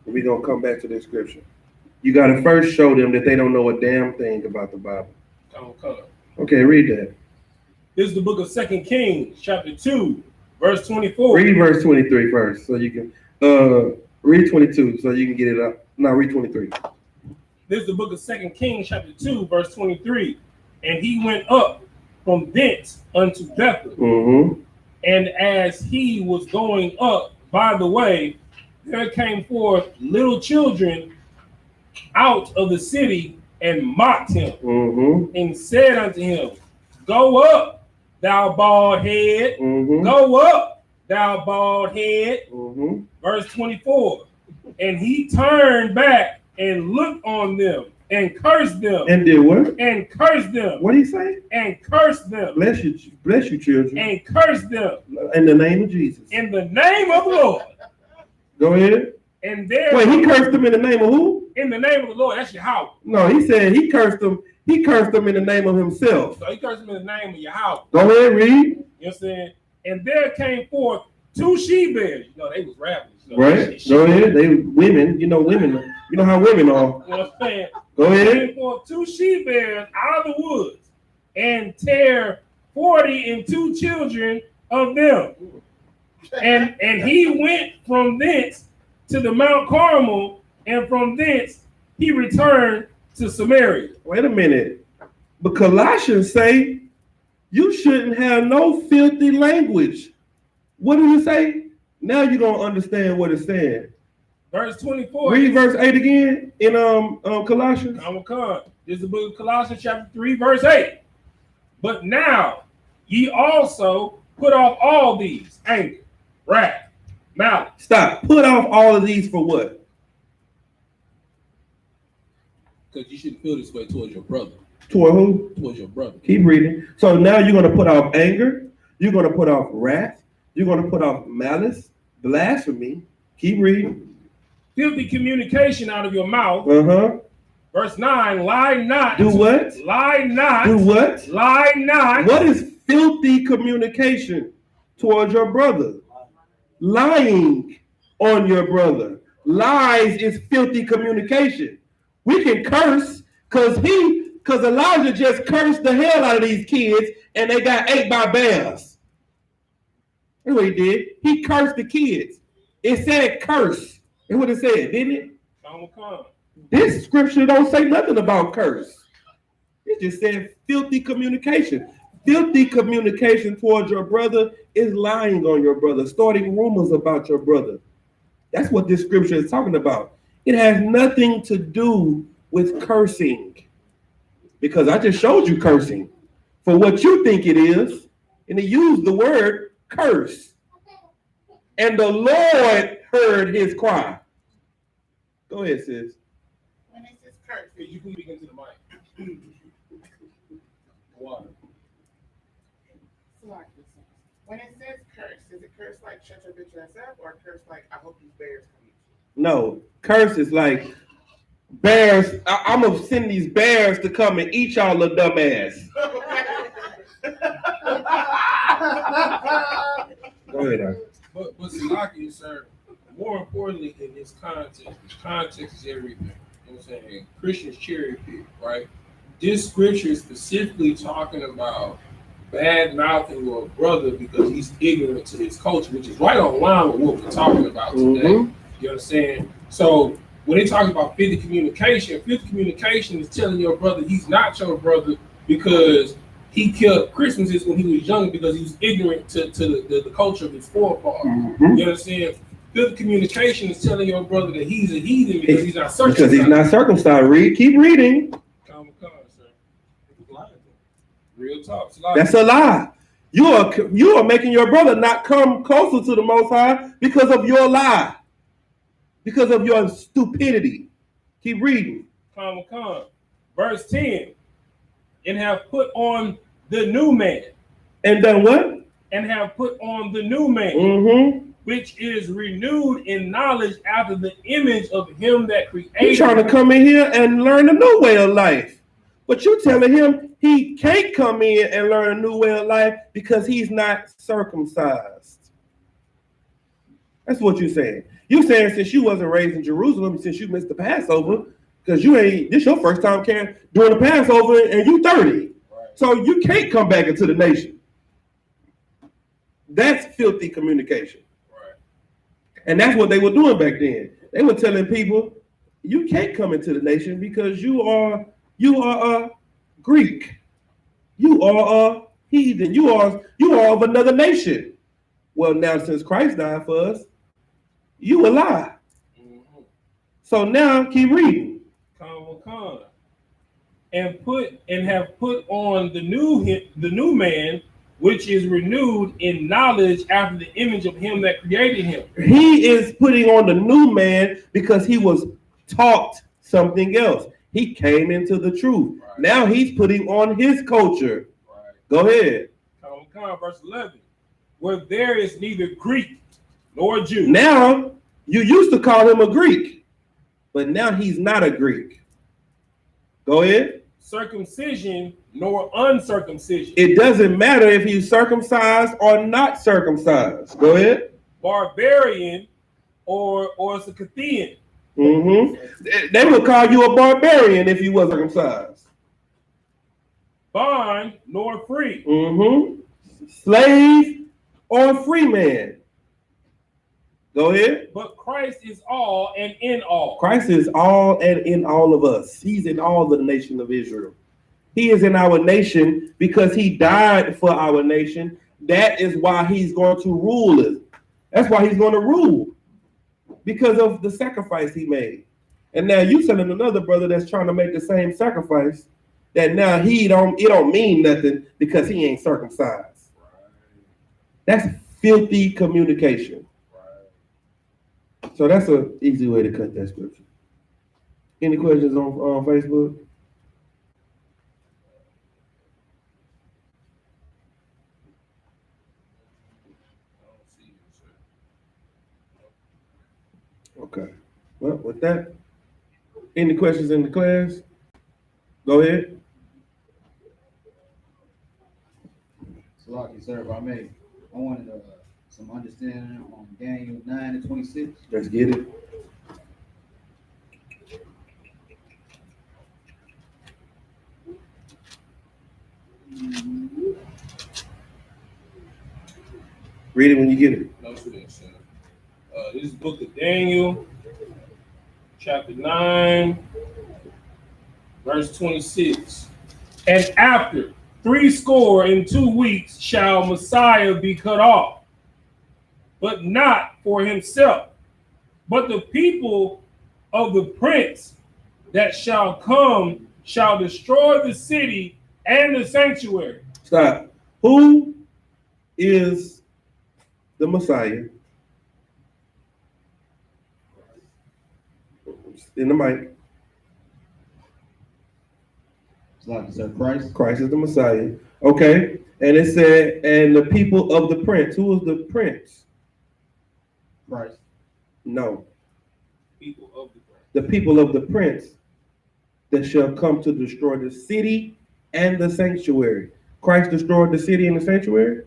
We're going to come back to this scripture. You got to first show them that they don't know a damn thing about the Bible. Okay, read that. This is the book of 2 Kings, chapter 2, verse 24. Read verse 23 first, so you can, read 22, so you can get it up. No, read 23. This is the book of 2 Kings, chapter 2, verse 23. And he went up from thence unto Bethel. Mm-hmm. And as he was going up by the way, there came forth little children out of the city and mocked him, and said unto him, Go up, thou bald head. Go up, thou bald head. Verse 24. And he turned back and looked on them and cursed them. And did what? And cursed them. What did he say? And cursed them. Bless you, children. And cursed them. In the name of Jesus. In the name of the Lord. Go ahead. And there. Wait, he cursed them in the name of who? In the name of the Lord. That's Yahweh. No, he said he cursed them. He cursed them in the name of himself. So he cursed them in the name of Yahweh. Go ahead, read. You know what I'm saying? And there came forth 2 she-bears. You know, they was ravenous. You know, Right. Go ahead. They women. You know women. You know how women are. You know what I'm saying? Go ahead. Came forth 2 she-bears out of the woods and tear 40 and 2 children of them. And he went from thence to the Mount Carmel, and from thence he returned to Samaria. Wait a minute. But Colossians say you shouldn't have no filthy language. What do you say? Now you're gonna understand what it's saying. Verse 24. Read verse 8 again in Colossians. This is the book of Colossians, chapter 3, verse 8. But now ye also put off all these: anger, wrath, malice. Stop. Put off all of these for what? Because you shouldn't feel this way towards your brother. Toward who? Towards your brother. Keep reading. So now you're going to put off anger. You're going to put off wrath. You're going to put off malice, blasphemy. Keep reading. Filthy communication out of your mouth. Verse 9, lie not. Do what? Lie not. Do what? Lie not. What is filthy communication towards your brother? Lying on your brother. Lies is filthy communication. We can curse because Elijah just cursed the hell out of these kids and they got ate by bears. That's what he did. He cursed the kids. It said curse. That's what it said, didn't it? This scripture don't say nothing about curse. It just said filthy communication. Filthy communication towards your brother is lying on your brother, starting rumors about your brother. That's what this scripture is talking about. It has nothing to do with cursing. Because I just showed you cursing for what you think it is. And he used the word curse. And the Lord heard his cry. Go ahead, sis. When it says curse, you can begin to the mic. Water. When it says curse, is it curse like shut your bitch ass up, or curse like I hope these bears come eat you? No, curse is like bears. I'm gonna send these bears to come and eat y'all little dumb ass. Go ahead. But Salaki, sir, more importantly in this context is everything. You know what I'm saying? Christians cherry pick, right? This scripture is specifically talking about bad mouthing your brother because he's ignorant to his culture, which is right on line with what we're talking about today. You understand? So when they talk about filthy communication is telling your brother he's not your brother because he killed Christmases when he was young because he was ignorant to the culture of his forefathers. You understand? Filthy communication is telling your brother that he's a heathen because he's not circumcised. Because he's not circumcised. Keep reading. Real talk. That's a lie. You are making your brother not come closer to the Most High because of your lie, because of your stupidity. Keep reading. Verse 10. And have put on the new man. And done what? And have put on the new man, which is renewed in knowledge after the image of him that created. He's trying to come in here and learn a new way of life. But you're telling him he can't come in and learn a new way of life because he's not circumcised. That's what you're saying. You're saying since you wasn't raised in Jerusalem, since you missed the Passover, because this your first time doing the Passover and you 30. So you can't come back into the nation. That's filthy communication. And that's what they were doing back then. They were telling people, you can't come into the nation because you are a Greek. You are a heathen. You are of another nation. Well, now since Christ died for us, you a lie. So now keep reading. And have put on the new man, which is renewed in knowledge after the image of him that created him. He is putting on the new man because he was taught something else. He came into the truth. Right. Now he's putting on his culture. Right. Go ahead. Verse 11. Where there is neither Greek nor Jew. Now, you used to call him a Greek, but now he's not a Greek. Go ahead. Circumcision nor uncircumcision. It doesn't matter if he's circumcised or not circumcised. Go ahead. Barbarian or Scythian. They would call you a barbarian if you were circumcised. Bond nor free. Slave or free man. Go ahead. But Christ is all and in all. Christ is all and in all of us. He's in all the nation of Israel. He is in our nation because he died for our nation. That is why he's going to rule it. That's why he's going to rule. Because of the sacrifice he made. And now you telling another brother that's trying to make the same sacrifice that now it don't mean nothing because he ain't circumcised. That's filthy communication. So that's an easy way to cut that scripture. Any questions on Facebook? Okay. Well, with that, any questions in the class? Go ahead. Salaki, sir, if I may, I wanted some understanding on Daniel 9:26. Let's get it. Read it when you get it. This is the book of Daniel, chapter 9, verse 26. And after 62 weeks shall Messiah be cut off, but not for himself, but the people of the prince that shall come shall destroy the city and the sanctuary. Stop. Who is the Messiah? In the mic. Sir, Christ. Christ is the Messiah. Okay. And it said, and the people of the prince. Who is the prince? Christ. No. People of the prince. The people of the prince that shall come to destroy the city and the sanctuary. Christ destroyed the city and the sanctuary?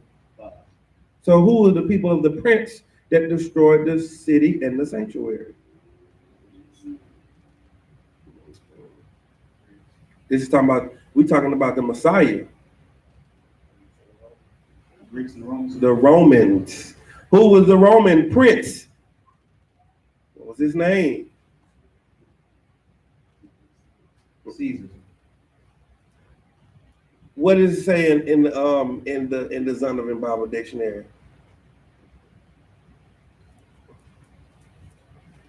So who are the people of the prince that destroyed the city and the sanctuary? This is we're talking about the Messiah. Greeks and Romans. The Romans. Who was the Roman prince? What was his name? Caesar. What is it saying in the Zondervan Bible dictionary?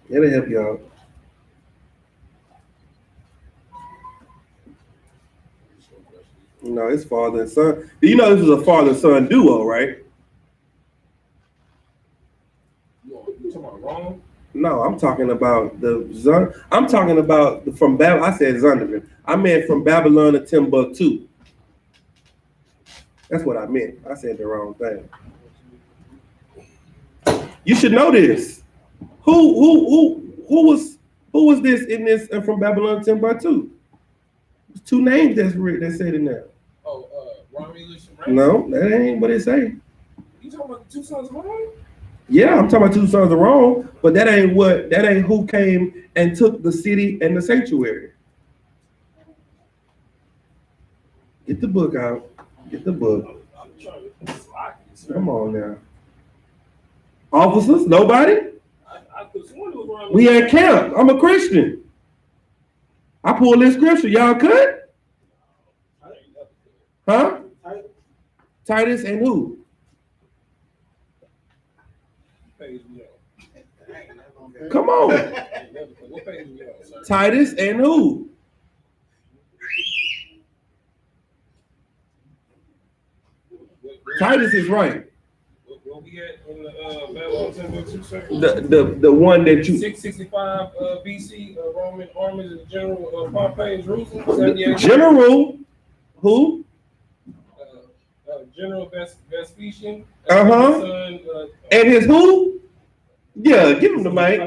It'll help y'all. No, it's father and son. Do you know this is a father-son duo, right? You talking about Rome? No, I'm talking about I'm talking about from Babylon. I said Zondervan. I meant from Babylon to Timbuktu. That's what I meant. I said the wrong thing. You should know this. Who was this in this from Babylon to Timbuktu? There's two names that's said in there. Oh, Romulus and Remus? No, that ain't what it say. You talking about the two sons of Rome? Yeah, I'm talking about two sons of Rome, but that ain't who came and took the city and the sanctuary. Get the book out. Get the book. Come on now. Officers, nobody? We at camp. I'm a Christian. I pulled this scripture. Y'all could? Huh? Titus and who? Come on. Titus and who? Titus is right. What we at in the Babylon Timbuktu, sir? The one that you 665 BC, Roman armies and General Pompey in Jerusalem. General who? General Vespasian. And his who? Yeah, give him the mic.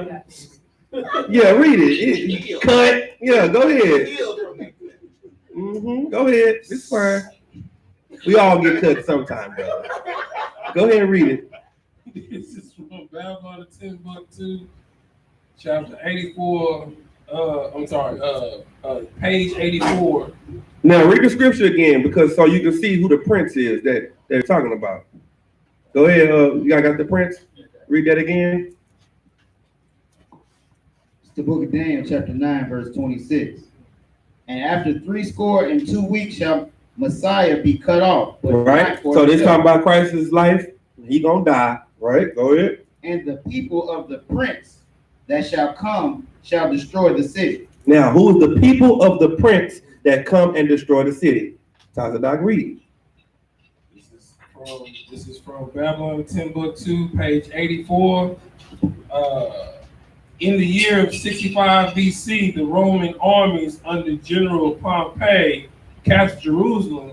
Yeah, read it. Cut. Yeah, go ahead. Go ahead. It's fine. We all get cut sometime, brother. Go ahead and read it. This is from Babylon to Timbuktu, chapter 84. Page 84. Now read the scripture again, because so you can see who the prince is that they're talking about. Go ahead. You got the prince? Read that again. It's the book of Daniel, chapter 9, verse 26. And after 62 weeks shall Messiah be cut off. Right. So this talking about Christ's life. He gonna die. Right. Go ahead. And the people of the prince that shall come shall destroy the city. Now, who is the people of the prince that come and destroy the city? Tazadak, read. This is from Babylon Timbuktu, page 84. In the year of 65 BC, the Roman armies under General Pompey captured Jerusalem.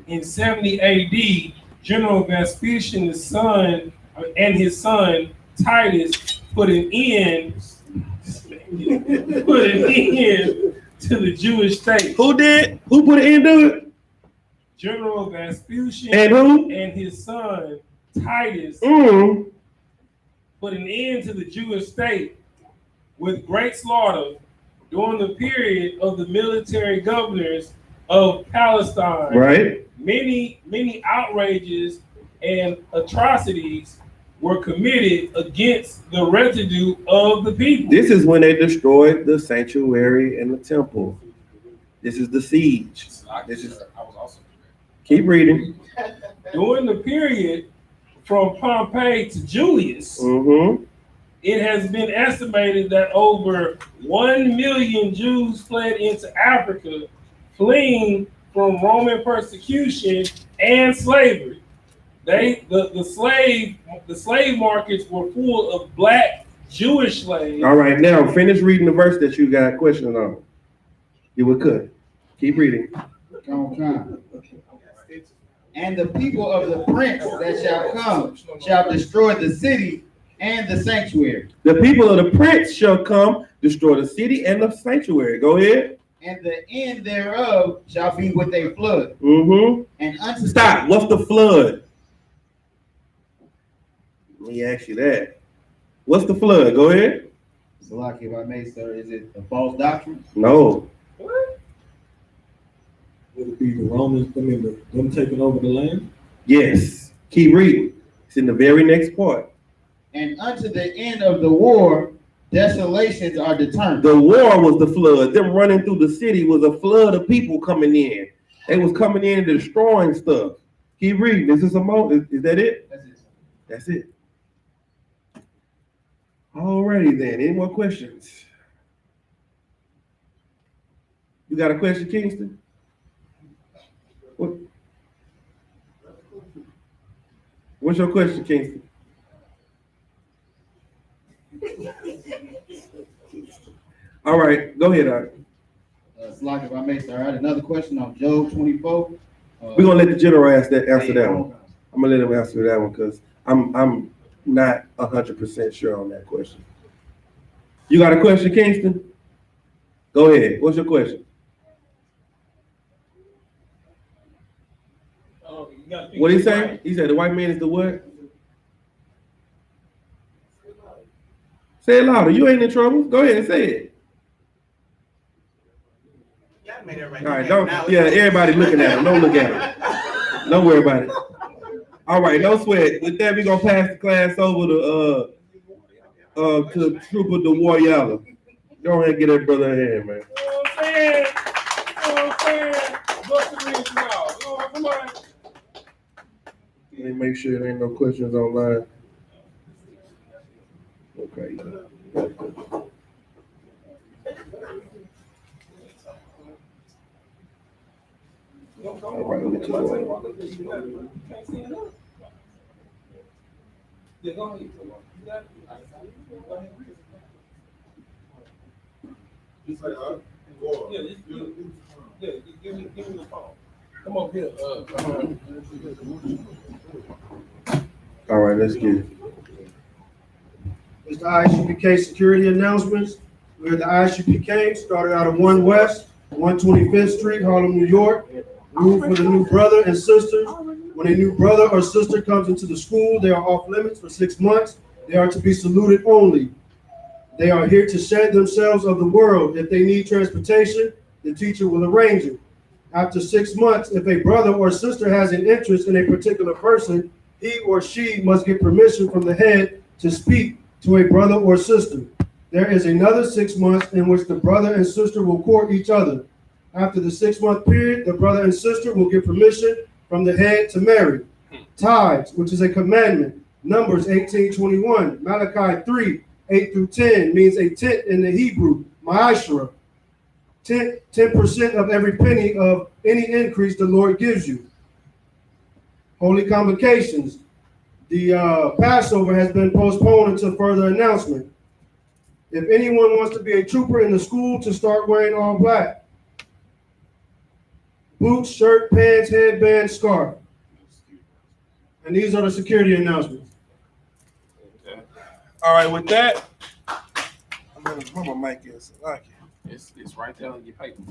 In 70 AD, General Vespasian, his son Titus put an end to the Jewish state. Who did? Who put an end to it? General Vespasian and who? And his son Titus put an end to the Jewish state with great slaughter during the period of the military governors of Palestine. Right. Many outrages and atrocities were committed against the residue of the people. This is when they destroyed the sanctuary and the temple. This is the siege. Keep reading. During the period from Pompey to Julius, it has been estimated that over 1 million Jews fled into Africa, fleeing from Roman persecution and slavery. The slave markets were full of black Jewish slaves. All right, now finish reading the verse that you got questions on. You were good. Keep reading. And the people of the prince that shall come shall destroy the city and the sanctuary. The people of the prince shall come, destroy the city and the sanctuary. Go ahead. And the end thereof shall be with a flood. And unto Stop. What's the flood? Let me ask you that. What's the flood? Go ahead. Salaki, if I may, sir, is it a false doctrine? No. What? Would it be the Romans, them taking over the land? Yes. Keep reading. It's in the very next part. And unto the end of the war, desolations are determined. The war was the flood. Them running through the city was a flood of people coming in. They was coming in and destroying stuff. Keep reading. Is this a moment? Is that it? That's it. That's it. Alrighty then. Any more questions? You got a question, Kingston? What? What's your question, Kingston? All right, go ahead, Art. Slack, if I may, sir. I had another question on Job 24. We're gonna let the general answer that one. I'm gonna let him answer that one because I'm not 100% sure on that question. You got a question, Kingston? Go ahead. What's your question? What did he say? He said the white man is the what? Say it louder. You ain't in trouble. Go ahead and say it. All right, don't. Yeah, everybody looking at him. Don't look at him. Don't worry about it. All right, no sweat. With that, we're gonna pass the class over to Trooper the YAHANNA. Go ahead and get that brother in here, man. Let me make sure there ain't no questions online. Okay. All right, let me Give me the phone. Come on here. All right, let's get it. It's the I.S.U.P.K security announcements. We're the I.S.U.P.K, started out of 1 West, 125th Street, Harlem, New York. Rule for the new brother and sisters. When a new brother or sister comes into the school, they are off limits for 6 months. They are to be saluted only. They are here to shed themselves of the world. If they need transportation, the teacher will arrange it. After 6 months, if a brother or sister has an interest in a particular person, he or she must get permission from the head to speak to a brother or sister. There is another 6 months in which the brother and sister will court each other. After the 6-month period, the brother and sister will get permission from the head to marry. Tithes, which is a commandment. Numbers 18:21. Malachi 3:8-10 means a tenth in the Hebrew, ma'ashra. 10% of every penny of any increase the Lord gives you. Holy convocations. The Passover has been postponed until further announcement. If anyone wants to be a trooper in the school, to start wearing all black. Boots, shirt, pants, headband, scarf. And these are the security announcements. Okay. All right, with that, I'm gonna put my mic in. It's right there on your paper.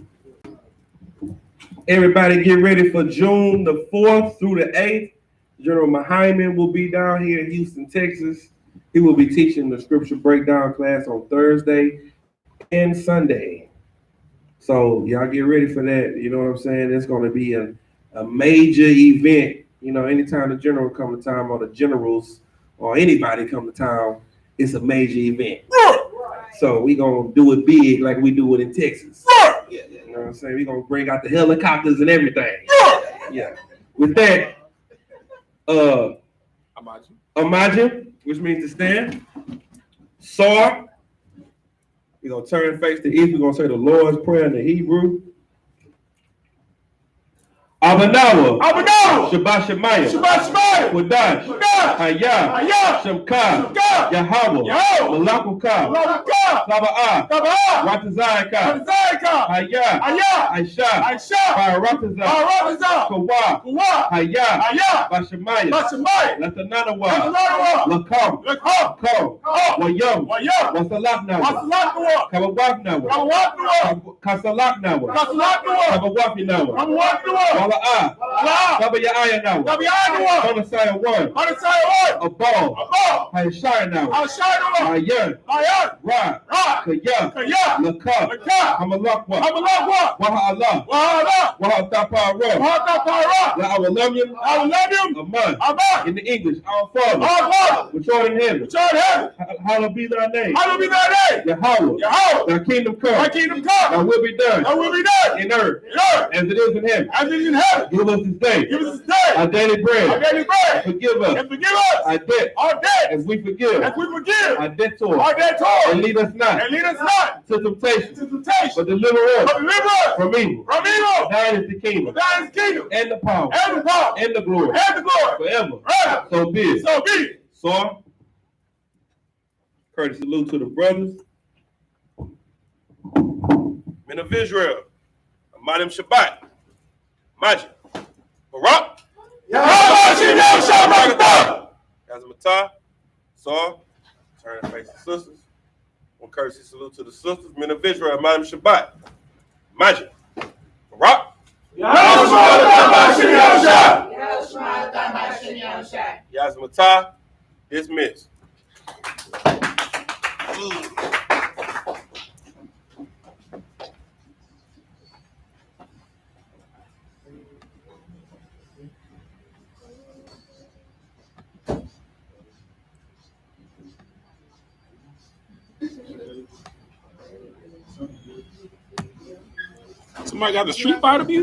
Everybody get ready for June the 4th through the 8th. General Hyman will be down here in Houston, Texas. He will be teaching the scripture breakdown class on Thursday and Sunday. So y'all get ready for that. You know what I'm saying? It's going to be a major event. You know, anytime the general come to town or the generals or anybody come to town, it's a major event. So we going to do it big like we do it in Texas. You know what I'm saying? We're going to bring out the helicopters and everything. Yeah. With that, Imagine, which means to stand. Sar. We're going to turn face to east. We're going to say the Lord's Prayer in the Hebrew. Abanawa. Shabbat Shemayim. Wadash. Hayah. Shemka. Yahweh. Malakuka. Saba'ah. Ratazayaka. Hayah. Aisha. Baratazah. Kawa. Hayah. Bashemayim. Latananawa. Lakam. Ko. Wayam. Wasalaknawa. Kabawaknawa. Kasalaknawa. Kabawaknawa. Wala'ah. Baba Ya'aya now. Manasaya 1. A ball. Hayashaya now. Ayan. Ra. Kaya. Laka. Hamalakwa. Waha Allah. Waha Tapara. La'awalamyam. Aman. In the English, our Father. Which art in heaven. Hallowed be thy name. Yahweh. Thy kingdom come. Thy will be done. In earth. As it is in heaven. Give us this day. Our daily bread. Forgive us. Our debt. As we forgive. Our debtors. And lead us not. To temptation. But deliver us. From evil. Thine is the kingdom. And the power. And the glory. Forever. So be it. So. Courtesy salute to the brothers. Men of Israel. Amadim Shabbat. Majid. Barak. Yazmatah. Saw. Turn and face the sisters. One courtesy salute to the sisters. Men of Israel. Amadim Shabbat. Majid. Barak. Yazmatah. Dismissed. Somebody got the Street Fighter music?